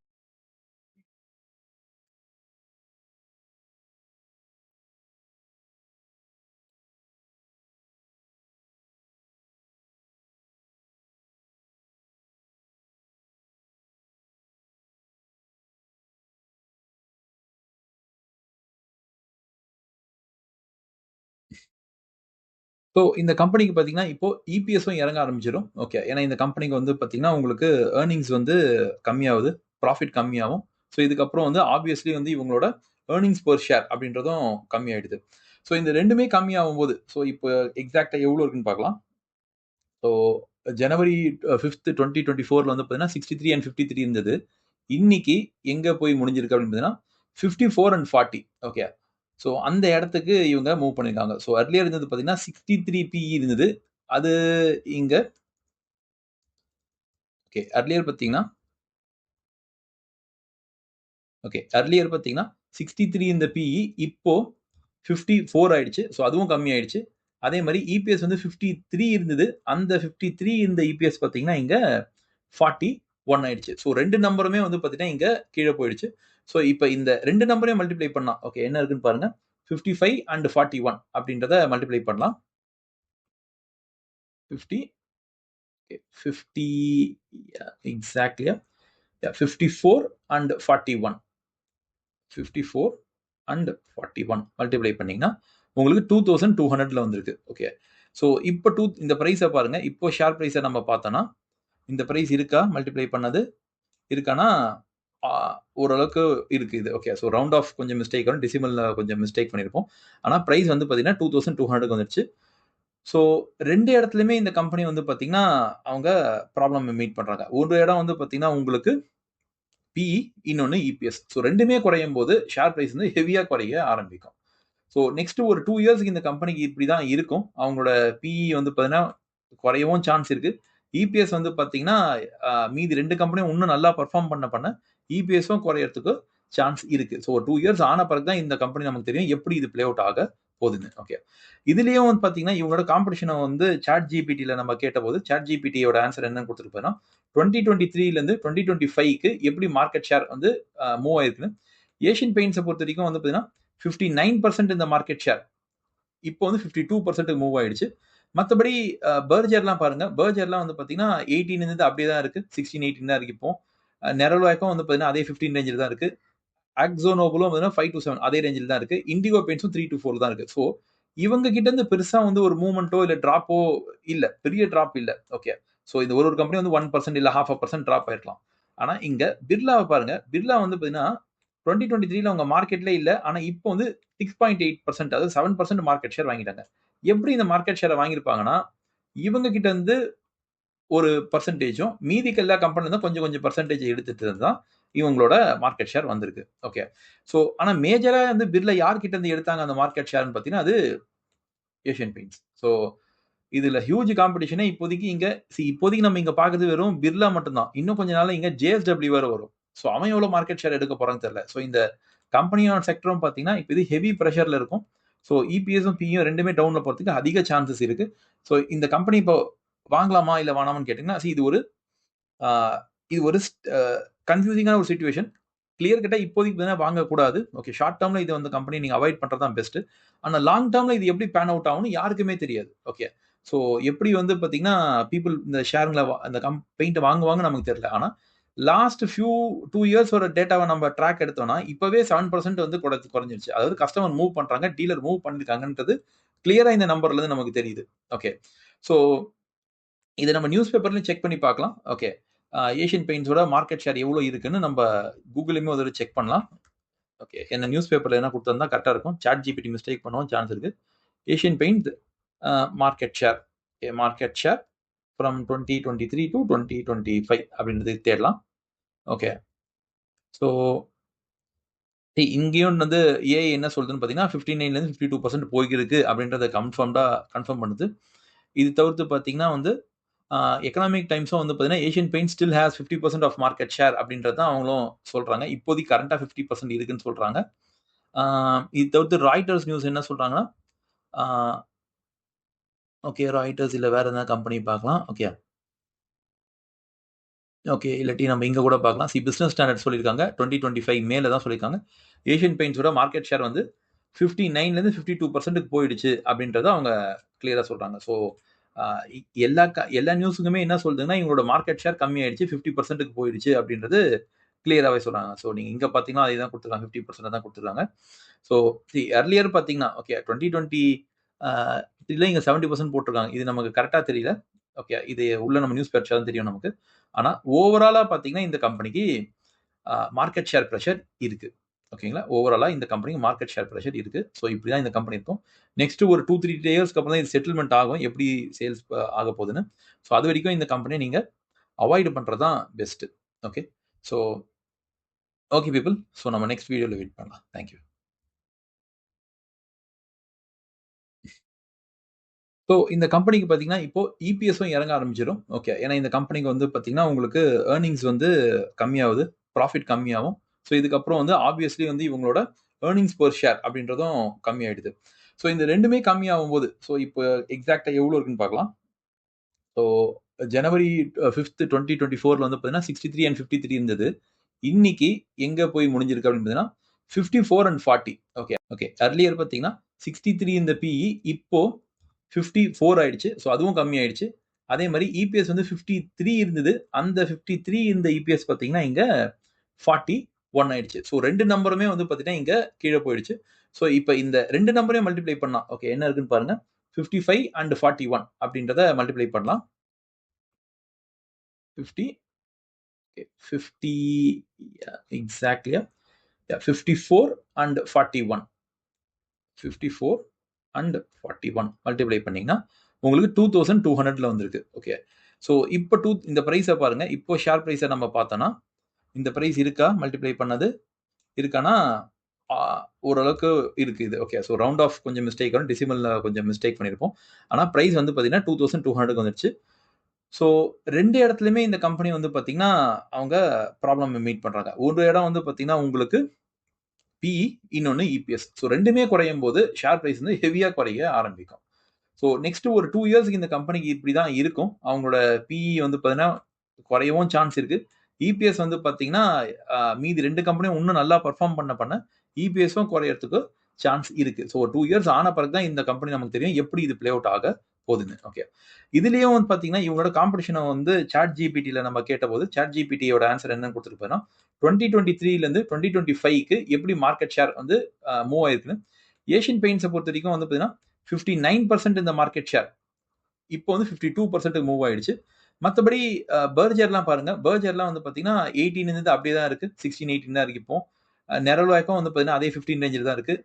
ஸோ இந்த கம்பெனிக்கு பார்த்தீங்கன்னா இப்போ இபிஎஸும் இறங்க ஆரம்பிச்சிடும். ஓகே, ஏன்னா இந்த கம்பெனிக்கு வந்து பார்த்தீங்கன்னா உங்களுக்கு ஏர்னிங்ஸ் வந்து கம்மியாகுது, ப்ராஃபிட் கம்மியாகும். ஸோ இதுக்கப்புறம் வந்து ஆப்வியஸ்லி வந்து இவங்களோட ஏர்னிங்ஸ் பர் ஷேர் அப்படின்றதும் கம்மியாயிடுது. ஸோ இந்த ரெண்டுமே கம்மியாகும் போது ஸோ இப்போ எக்ஸாக்டாக எவ்வளோ இருக்குன்னு பார்க்கலாம். ஸோ ஜனவரி 5th 2024 வந்து பார்த்தீங்கன்னா 63 and 53 இருந்தது. இன்னைக்கு எங்கே போய் முடிஞ்சிருக்கு அப்படின்னு பார்த்தீங்கன்னா 54 and 40. ஓகே, ஸோ அந்த இடத்துக்கு இவங்க மூவ் பண்ணியிருக்காங்க. ஸோ அர்லியர் இருந்தது பார்த்தீங்கன்னா 63 பிஇ இருந்தது, அது இங்கே ஓகே. அர்லியர் பார்த்தீங்கன்னா ஓகே. அர்லியர் பார்த்தீங்கன்னா 63 இந்த பிஇ இப்போ 54 ஆயிடுச்சு. ஸோ அதுவும் கம்மி ஆயிடுச்சு. அதே மாரி இபிஎஸ் வந்து 53 இருந்தது. அந்த 53 இருந்த இபிஎஸ் பார்த்தீங்கன்னா, இங்க 41 ஆயிடுச்சு. ஸோ 2 நம்பருமே வந்து பார்த்தீங்கன்னா, இங்க கீழ போயிடுச்சு. ஸோ இப்ப இந்த 2 நம்பரையும் மல்டிப்ளை பண்ணா, ஓகே என்ன இருக்குன்னு பாருங்க. 55 அண்ட் 41 அப்படின்றத மல்டிப்ளை பண்ணலாம். 50 okay 50 exactly 54 and 41 54 and 41 multiply பண்ணீங்கன்னா, உங்களுக்கு 2200ல வந்திருக்கு. ஓகே. ஸோ இப்போ இந்த பிரைஸ பாருங்க. இப்போ ஷேர் பிரைஸ நம்ம பார்த்தோம்னா, இந்த பிரைஸ் இருக்கா? மல்டிப்ளை பண்ணது இருக்கான்னா, ஆ ஓரளவுக்கு இருக்கு இது. ஓகே. ஸோ ரவுண்ட் ஆஃப் கொஞ்சம் மிஸ்டேக் வரும். டெசிமல்ல கொஞ்சம் மிஸ்டேக் பண்ணியிருப்போம். ஆனா பிரைஸ் வந்து பார்த்தீங்கன்னா, 2200க்கு வந்துருச்சு. ஸோ 2 இடத்துலயுமே இந்த கம்பெனி வந்து பார்த்தீங்கன்னா, அவங்க ப்ராப்ளம் மீட் பண்றாங்க. ஒரு இடம் வந்து பார்த்தீங்கன்னா, உங்களுக்கு பிஇ, இன்னொன்னு இபிஎஸ். ஸோ 2மே குறையும்போது ஷேர் பிரைஸ் வந்து ஹெவியா குறைய ஆரம்பிக்கும். ஸோ நெக்ஸ்ட் ஒரு 2 இயர்ஸ்க்கு இந்த கம்பெனிக்கு இப்படி தான் இருக்கும். அவங்களோட பிஇ வந்து பார்த்தீங்கன்னா, குறையவும் சான்ஸ் இருக்கு. இபிஎஸ் வந்து பார்த்தீங்கன்னா, மீதி 2 கம்பெனியும் இன்னும் நல்லா பெர்ஃபார்ம் பண்ண இபிஎஸும் குறையறதுக்கு சான்ஸ் இருக்கு. ஸோ 2 இயர்ஸ் ஆன பிறகு தான் இந்த கம்பெனி நமக்கு தெரியும் எப்படி இது பிளே அவுட் ஆக போகுதுன்னு. ஓகே. இதுலயும் வந்து பார்த்தீங்கன்னா, இவங்களோட காம்படிஷன வந்து சாட் ஜிபிடில நம்ம கேட்டபோது, சாட் ஜிபிடியோட ஆன்சர் என்னன்னு குடுத்திருப்பாருன்னா, 2023ல இருந்து 2025க்கு எப்படி மார்க்கெட் ஷேர் வந்து மூவ் ஆயிருக்குன்னு. ஏசியன் பெயிண்ட்ஸ பொறுத்தவரைக்கும் வந்து பார்த்தீங்கன்னா, 59% இந்த மார்க்கெட் ஷேர். இப்போ வந்து 52% மூவ் ஆயிடுச்சு. மத்தபடி பர்ஜர்லாம் பாருங்க. பர்ஜர்லாம் வந்து பார்த்தீங்கன்னா, 18 இருந்தது அப்படியே தான் இருக்கு. 16, 18 தான் இருக்கு இப்போ. நெரலாக்கும் வந்து பார்த்தீங்கன்னா, அதே 15 ரேஞ்சில தான் இருக்கு. அக்ஸோ நோபலும் பார்த்தீங்கன்னா 5-7 அதே ரேஞ்சில தான் இருக்கு. இண்டிகோ பெயிண்ட்ஸும் 3-4 தான் இருக்கு. ஸோ இவங்க கிட்ட இருந்து பெருசா வந்து ஒரு மூவ்மெண்ட்டோ இல்ல டிராப்போ இல்ல. பெரிய டிராப் இல்ல. ஓகே. ஸோ இந்த ஒரு கம்பெனி வந்து 1% இல்ல 0.5% டிராப் ஆயிருக்கலாம். ஆனா இங்க பிர்லாவ பாருங்க. பிர்லா வந்து பார்த்தீங்கன்னா 2023ல அவங்க மார்க்கெட்ல இல்ல. ஆனா இப்போ வந்து 6.8% அதாவது 7% மார்க்கெட் ஷேர் வாங்கிட்டாங்க. எப்படி இந்த மார்க்கெட் ஷேர வாங்கியிருப்பாங்கன்னா, இவங்க கிட்ட இருந்து ஒரு பெர்சன்டேஜும், மீதிக்கு எல்லா கம்பெனில கொஞ்சம் கொஞ்சம் பெர்சன்டேஜ் எடுத்துட்டு தான் இவங்களோட மார்க்கெட் ஷேர் வந்திருக்கு. ஓகே. ஸோ ஆனா மேஜரா வந்து பிர்லா யார்கிட்ட இருந்து எடுத்தாங்க அந்த மார்க்கெட் ஷேர்ன்னு பார்த்தீங்கன்னா, அது ஏசியன் பெயிண்ட்ஸ். ஸோ இதுல ஹியூஜ் காம்படிஷனே இப்போதைக்கு இங்க இப்போதைக்கு நம்ம இங்க பார்க்கிறது வெறும் பிர்லா மட்டும் தான். இன்னும் கொஞ்ச நாள்ல இங்க ஜேஎஸ்டபிள்யூ வேற வரும். ஸோ அவன் எவ்வளவு மார்க்கெட் ஷேர் எடுக்க போறான்னு தெரியல. ஸோ இந்த கம்பெனியோட செக்டரும் பார்த்தீங்கன்னா, இப்ப இது ஹெவி பிரஷர்ல இருக்கும். ஸோ இபிஎஸும், பியும் 2மே டவுன்ல போறதுக்கு அதிக சான்சஸ் இருக்கு. ஸோ இந்த கம்பெனி இப்போ வாங்கலாமா? இல்ல வேணாமான்னு கேட்டீங்கன்னா, ஆ இது ஒரு கன்ஃப்யூசிங்கான ஒரு சிச்சுவேஷன். கிளியர் கட்டா இப்போதைக்கு பார்த்தீங்கன்னா வாங்கக்கூடாது. ஓகே. ஷார்ட் டெர்ம்ல இது வந்து கம்பெனி நீங்க அவாய்ட் பண்றது தான் பெஸ்ட். ஆனா லாங் டெர்ம்ல இது எப்படி பேன் அவுட் ஆகும்னு யாருக்குமே தெரியாது. ஓகே. ஸோ எப்படி வந்து பார்த்தீங்கன்னா, பீப்பிள் இந்த ஷேர்ங்கள அந்த பெயிண்ட்ட வாங்குவாங்கன்னு நமக்கு தெரியல. ஆனா லாஸ்ட் 2 இயர்ஸோட டேட்டாவ நம்ம ட்ராக் எடுத்தோம்னா, இப்பவே 7% வந்து குறைஞ்சிருச்சு. அதாவது கஸ்டமர் மூவ் பண்றாங்க, டீலர் மூவ் பண்ணிருக்காங்கன்றது கிளியரா இந்த நம்பர்ல இருந்து நமக்கு தெரியுது. ஓகே. ஸோ இத நம்ம நியூஸ் பேப்பர்லயும் செக் பண்ணி பார்க்கலாம். ஓகே. ஏசியன் பெயிண்ட்ஸோட மார்க்கெட் ஷேர் எவ்வளோ இருக்குன்னு நம்ம கூகுள்லயுமே ஒரு தடவ செக் பண்ணலாம். ஓகே. என்ன நியூஸ் பேப்பர்ல எதுனா குடுத்திருந்தா கரெக்ட்டா இருக்கும். சாட் ஜிபிடி மிஸ்டேக் பண்ணவும் சான்ஸ் இருக்கு. Asian paint market share market share from 2023 to 2025 அப்படின்றது தேடலாம். ஓகே. ஸோ இங்கேயும் வந்து ஏஐ என்ன சொல்லுதுன்னு பார்த்தீங்கன்னா, 59லேருந்து 52% போயிருக்கு அப்படின்றத கன்ஃபார்ம் பண்ணுது. இது தவிர்த்து பார்த்தீங்கன்னா வந்து, எக்கனாமிக் டைம்ஸும் வந்து பார்த்தீங்கன்னா, Asian paint still has 50% of market share அப்படின்றது தான் அவங்களும் சொல்றாங்க. இப்போதைக்கு கரண்ட்டா 50% இருக்குன்னு சொல்றாங்க. ஆ இது தவிர்த்து ராய்ட்டர்ஸ் நியூஸ் என்ன சொல்றாங்கன்னா, ஆ ஓகே ராய்ட்டர்ஸ் இல்ல வேற எதனா கம்பெனி பார்க்கலாம். ஓகே. ஓகே. இல்லாட்டி நம்ம இங்க கூட பார்க்கலாம். பிசினஸ் ஸ்டாண்டர்ட் சொல்லியிருக்காங்க. 2025 மேல தான் சொல்லியிருக்காங்க. ஏசியன் பெயிண்ட்ஸோட மார்க்கெட் ஷேர் வந்து 59லேருந்து 52%க்கு போயிடுச்சு அப்படின்றத அவங்க கிளியரா சொல்றாங்க. ஸோ அ எல்லா நியூஸுக்குமே என்ன சொல்லுதுன்னா, இவங்களோட மார்க்கெட் ஷேர் கம்மியாயிடுச்சு. 50%க்கு போயிடுச்சு அப்படின்றது கிளியராவே சொல்றாங்க. ஸோ நீங்க இங்க பார்த்தீங்கன்னா, அதே தான் குடுத்துருக்காங்க. 50% தான் குடுத்துருக்காங்க. ஸோ அர்லியர் பார்த்தீங்கன்னா, ஓகே 2020 அ இதுல இங்க 70% போட்டுருக்காங்க. இது நமக்கு கரெக்ட்டா தெரியல. ஓகே. இது உள்ள நம்ம நியூஸ் படிச்சா தான் தெரியும் நமக்கு. ஆனா ஓவராலா பார்த்தீங்கன்னா, இந்த கம்பெனிக்கு மார்க்கெட் ஷேர் பிரஷர் இருக்கு. ஓகேங்களா? ஓவராலா இந்த கம்பெனிக்கு மார்க்கெட் ஷேர் பிரஷர் இருக்கு. ஸோ இப்படி தான் இந்த கம்பெனி இருக்கும். நெக்ஸ்ட் ஒரு 2, 3 இயர்ஸ்க்கு அப்புறம் தான் இது செட்டில்மென்ட் ஆகும். எப்படி சேல்ஸ் ஆகப்போகுதுன்னு. ஸோ அதுவரைக்கும் இந்த கம்பெனிய நீங்க அவாய்ட் பண்றது தான் best. Okay. So okay people. So நம்ம நெக்ஸ்ட் வீடியோல மீட் பண்ணலாம். Thank you. ஸோ இந்த கம்பெனிக்கு பார்த்தீங்கன்னா இப்போ இபிஎஸும் இறங்க ஆரம்பிச்சிடும். ஓகே, ஏன்னா இந்த கம்பெனிக்கு வந்து பார்த்தீங்கன்னா உங்களுக்கு ஏர்னிங்ஸ் வந்து கம்மியாகுது, ப்ராஃபிட் கம்மியாகும். ஸோ இதுக்கப்புறம் வந்து ஆப்வியஸ்லி வந்து இவங்களோட ஏர்னிங்ஸ் பெர் ஷேர் அப்படின்றதும் கம்மியாயிடுது. ஸோ இந்த ரெண்டுமே கம்மியாகும் போது ஸோ இப்போ எக்ஸாக்டா எவ்வளோ இருக்குன்னு பார்க்கலாம். ஸோ ஜனவரி 5th 2024 வந்து பார்த்தீங்கன்னா 63 and 53 இருந்தது. இன்னைக்கு எங்க போய் முடிஞ்சிருக்கு அப்படின்னு பார்த்தீங்கன்னா 54 and 40. ஓகே ஓகே, அர்லியர் பார்த்தீங்கன்னா 63 இந்த பிஇ இப்போ 54 ஆயிடுச்சு. ஸோ அதுவும் கம்மி ஆயிடுச்சு. அதே மாதிரி இபிஎஸ் வந்து 53 இருந்தது. அந்த 53 இந்த இபிஎஸ் பார்த்தீங்கன்னா இங்க 41 ஆயிடுச்சு. ஸோ ரெண்டு நம்பருமே வந்து பார்த்தீங்கன்னா இங்க கீழே போயிடுச்சு. ஸோ இப்போ இந்த ரெண்டு நம்பரையும் மல்டிப்ளை பண்ணலாம். ஓகே, என்ன இருக்குன்னு பாருங்க. 55 and 41 அப்படின்றத மல்டிப்ளை பண்ணலாம். 50 okay, 50 yeah, exactly yeah. Yeah, 54 and 41. 54 and 41 multiply பண்ணீங்கன்னா உங்களுக்கு 2200ல வந்திருக்கு. ஓகே, ஸோ இப்போ இந்த ப்ரைஸை பாருங்க. இப்போ ஷேர் ப்ரைஸை நம்ம பார்த்தோம்னா இந்த ப்ரைஸ் இருக்கா மல்டிப்ளை பண்ணது இருக்கானா ஓரளவுக்கு இருக்கு இது. ஓகே, ஸோ ரவுண்ட் ஆஃப் கொஞ்சம் மிஸ்டேக் வரும், டெசிமல்ல கொஞ்சம் மிஸ்டேக் பண்ணியிருப்போம். ஆனால் ப்ரைஸ் வந்து பார்த்தீங்கன்னா 2200க்கு வந்துருச்சு. ஸோ ரெண்டு இடத்துலையுமே இந்த கம்பெனி வந்து பார்த்தீங்கன்னா அவங்க ப்ராப்ளம் மீட் பண்ணுறாங்க. ஒரு இடம் வந்து பார்த்தீங்கன்னா உங்களுக்கு பிஇ, இன்னொன்று இபிஎஸ். ஸோ ரெண்டுமே குறையும் போது ஷேர் ப்ரைஸ் வந்து ஹெவியாக குறைய ஆரம்பிக்கும். ஸோ நெக்ஸ்ட் ஒரு 2 இயர்ஸ்க்கு இந்த கம்பெனிக்கு இப்படி தான் இருக்கும். அவங்களோட பிஇ வந்து பார்த்தீங்கன்னா குறையவும் சான்ஸ் இருக்கு. இபிஎஸ் வந்து பார்த்தீங்கன்னா மீதி ரெண்டு கம்பெனியும் இன்னும் நல்லா பர்ஃபார்ம் பண்ண இபிஎஸும் குறையறதுக்கு சான்ஸ் இருக்கு. ஸோ 2 இயர்ஸ் ஆன பிறகு தான் இந்த கம்பெனி நமக்கு தெரியும் எப்படி இது பிளே அவுட் ஆக போகுதுன்னு. ஓகே, இதுலயும் வந்து பார்த்தீங்கன்னா இவங்களோட காம்படிஷனை வந்து சாட் ஜிபிடியில் நம்ம கேட்டபோது சாட் ஜிபிடியோட ஆன்சர் என்னன்னு கொடுத்துருப்போம்னா 2023லேருந்து 2025க்கு எப்படி மார்க்கெட் ஷேர் வந்து மூவ் ஆயிருக்குன்னு. ஏஷியன் பெயிண்ட்ஸை பொறுத்த வரைக்கும் வந்து பார்த்தீங்கன்னா 59% இந்த மார்க்கெட் ஷேர் இப்போ வந்து 52% மூவ் ஆயிடுச்சு. மற்றபடி பர்ஜர்லாம் பாருங்க. பர்ஜர்லாம் வந்து பார்த்தீங்கன்னா 18 இருந்தது அப்படியே தான் இருக்கு. 16, 18 தான் இருக்கு இப்போ. நெரலோய்க்கும் வந்து பார்த்தீங்கன்னா அதே 15 ரேஞ்சில் தான் இருக்கு.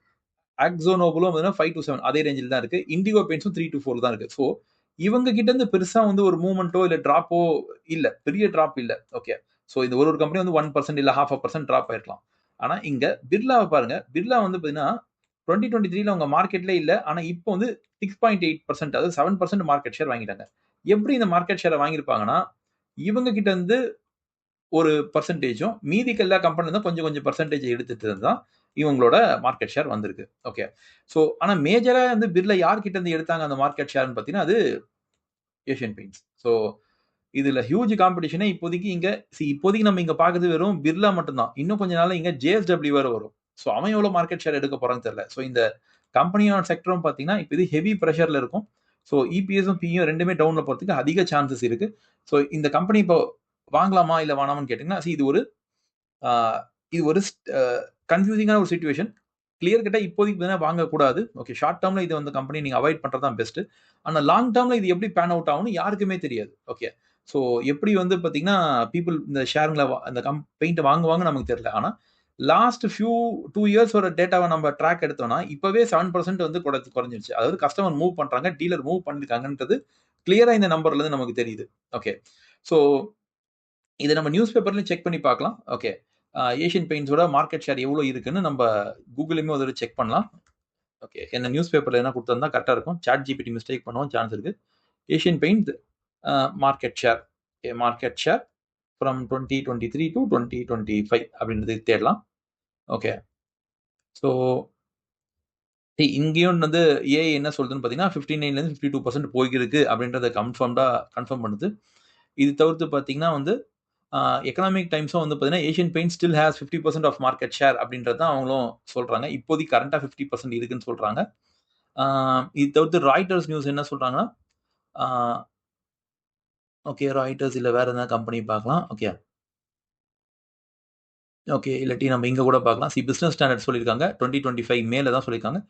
ஆக்ஸோனோபுலும் வந்து 5 to 7 அதே ரேஞ்சில் தான் இருக்கு. இண்டிகோ பெயிண்ட்ஸும் 3 to 4 தான் இருக்கு. ஸோ இவங்க கிட்ட இருந்து பெருசா வந்து ஒரு மூவ்மெண்ட்டோ இல்ல டிராப்போ இல்ல. பெரிய டிராப் இல்ல. ஓகே, ஸோ இந்த ஒரு கம்பெனி வந்து 1% இல்ல 0.5% டிராப் ஆயிருக்கலாம். ஆனா இங்க பிர்லாவை பாருங்க. பிர்லா வந்து பார்த்தீங்கன்னா 2023ல அவங்க மார்க்கெட்ல இல்ல. ஆனா இப்போ வந்து 6.8% அதாவது 7% மார்க்கெட் ஷேர் வாங்கிட்டாங்க. எப்படி இந்த மார்க்கெட் ஷேரை வாங்கியிருப்பாங்கன்னா இவங்க கிட்ட இருந்து ஒரு பர்சன்டேஜும் மீதிக்கு எல்லா கம்பெனி தான் கொஞ்சம் கொஞ்சம் பர்சன்டேஜ் எடுத்துட்டு தான் இவங்களோட மார்க்கெட் ஷேர் வந்திருக்கு. ஓகே, ஸோ ஆனால் மேஜரா வந்து பிர்லா யார்கிட்ட இருந்து எடுத்தாங்க அந்த மார்க்கெட் ஷேர்னு பார்த்தீங்கன்னா அது ஏஷியன் பெயிண்ட்ஸ். ஸோ இதுல ஹியூஜ் காம்படிஷனே இப்போதைக்கு இங்க இப்போதைக்கு நம்ம இங்க பாக்குறது வெறும் பிர்லா மட்டும்தான். இன்னும் கொஞ்ச நாள்ல இங்க ஜேஎஸ்டபிள்யூ வேற வரும். ஸோ அவன் எவ்வளவு மார்க்கெட் ஷேர் எடுக்க போறான்னு தெரியல. ஸோ இந்த கம்பெனியோட செக்டரும் பாத்தீங்கன்னா இப்போ இது ஹெவி ப்ரெஷர்ல இருக்கும். ஸோ இபிஎஸும் பியும் ரெண்டுமே டவுன்ல போறதுக்கு அதிக சான்சஸ் இருக்கு. ஸோ இந்த கம்பெனி இப்போ வாங்கலாமா இல்ல வேணாமான்னு கேட்டீங்கன்னா இது ஒரு கன்ஃபியூசிங்கான ஒரு சிச்சுவேஷன். கிளியர் கட்டா இப்போதைக்கு வாங்கக்கூடாது. ஓகே, ஷார்ட் டேர்ம்ல இது வந்து கம்பெனி நீங்க அவாய்ட் பண்றது தான் பெஸ்ட். ஆனா லாங் டேர்ம்ல இது எப்படி பேன் அவுட் ஆகும்னு யாருக்குமே தெரியாது. ஓகே, ஸோ எப்படி வந்து பாத்தீங்கன்னா பீப்புள் இந்த ஷேருங்களை அந்த பெயிண்ட் வாங்குவாங்க நமக்கு தெரியல. ஆனா லாஸ்ட் 2 இயர்ஸோட டேட்டாவை நம்ம ட்ராக் எடுத்தோம்னா இப்பவே 7% வந்து குறைஞ்சிருச்சு. அதாவது கஸ்டமர் மூவ் பண்றாங்க, டீலர் மூவ் பண்ணிருக்காங்கன்றது கிளியரா இந்த நம்பர்ல இருந்து நமக்கு தெரியுது. ஓகே, ஸோ இதை நம்ம நியூஸ் பேப்பர்லயும் செக் பண்ணி பார்க்கலாம். ஓகே, ஏஷியன் பெயிண்ட்ஸோட மார்க்கெட் ஷேர் எவ்வளோ இருக்குன்னு நம்ம கூகுளையுமே ஒரு செக் பண்ணலாம். ஓகே, என்ன நியூஸ் பேப்பர்ல என்ன கொடுத்தா கரெக்டாக இருக்கும். சாட் ஜிபிடி மிஸ்டேக் பண்ணவும் சான்ஸ் இருக்கு. Asian paint market share market share from 2023 to 2025 அப்படின்றது தேடலாம். ஓகே, ஸோ இங்கேயும் வந்து ஏஐ என்ன சொல்றதுன்னு பார்த்தீங்கன்னா 59லேருந்து 52% போய்கிருக்கு அப்படின்றத கன்ஃபார்ம் பண்ணுது. இது தவிர்த்து பார்த்தீங்கன்னா வந்து எக்கனாமிக் டைம்ஸும் வந்து பார்த்தீங்கன்னா Asian paint still has 50% of market share அப்படின்றது தான் அவங்களும் சொல்றாங்க. இப்போதைக்கு கரண்டா 50% இருக்குன்னு சொல்றாங்க. இது தவிர்த்து ராய்டர்ஸ் நியூஸ் என்ன சொல்றாங்கன்னா ஓகே, ராய்டர்ஸ் இல்ல வேற எதாவது கம்பெனி பார்க்கலாம். ஓகே ஓகே, இல்லாட்டி நம்ம இங்க கூட பார்க்கலாம். பிசினஸ் ஸ்டாண்டர்ட் சொல்லியிருக்காங்க 2025 மேல தான் சொல்லியிருக்காங்க.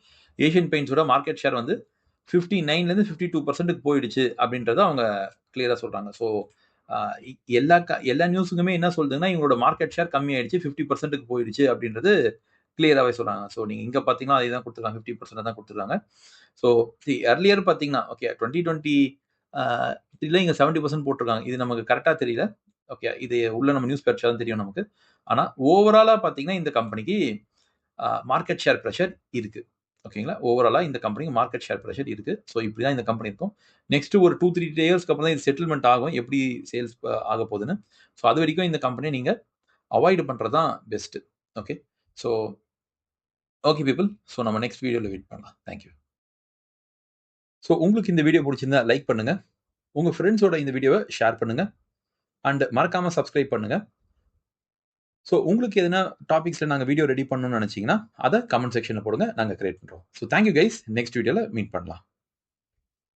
ஏஷியன் பெயிண்ட்ஸோட மார்க்கெட் ஷேர் வந்து 59லேருந்து 52%க்கு போயிடுச்சு அப்படின்றத அவங்க கிளியரா சொல்றாங்க. ஸோ எல்லா நியூஸுக்குமே என்ன சொல்றதுன்னா இவங்களோட மார்க்கெட் ஷேர் கம்மி ஆயிடுச்சு, 50%க்கு போயிடுச்சு அப்படின்றது கிளியராகவே சொல்றாங்க. ஸோ நீங்க இங்க பாத்தீங்கன்னா அதே தான் கொடுத்துருக்காங்க, 50% தான் கொடுத்துருக்காங்க. ஸோ earlier பாத்தீங்கன்னா ஓகே 2020 இதுல இங்க 70% போட்டிருக்காங்க. இது நமக்கு கரெக்டா தெரியல. ஓகே, இது உள்ள நம்ம நியூஸ் படிச்சா தான் தெரியும் நமக்கு. ஆனா ஓவராலா பாத்தீங்கன்னா இந்த கம்பெனிக்கு மார்க்கெட் ஷேர் ப்ரெஷர் இருக்கு. ஓகேங்களா? ஓவராலா இந்த கம்பெனிக்கு மார்க்கெட் ஷேர் பிரஷர் இருக்கு. ஸோ இப்படி தான் இந்த கம்பெனி இருக்கும். நெக்ஸ்ட் ஒரு 2, 3 இயர்ஸ்க்கு அப்புறம் தான் இது செட்டில்மென்ட் ஆகும். எப்படி சேல்ஸ் ஆகப் போகுதுன்னு. ஸோ அதுவரைக்கும் இந்த கம்பெனிய நீங்க அவாய்ட் பண்றது தான் best. Okay. So okay people. So நம்ம நெக்ஸ்ட் வீடியோல மீட் பண்ணலாம். Thank you. ஸோ உங்களுக்கு இந்த வீடியோ பிடிச்சிருந்தா லைக் பண்ணுங்க. உங்க ஃப்ரெண்ட்ஸோட இந்த வீடியோவை ஷேர் பண்ணுங்க. அண்ட் மறக்காம சப்ஸ்கிரைப் பண்ணுங்க. ஸோ உங்களுக்கு எதனா டாபிக்ஸ்ல நாங்க வீடியோ ரெடி பண்ணணும்னு நினைச்சீங்கன்னா, அத கமெண்ட் செக்ஷன்ல போடுங்க. நாங்க கிரியேட் பண்றோம். So thank you guys. Next வீடியோல மீட் பண்ணலாம்.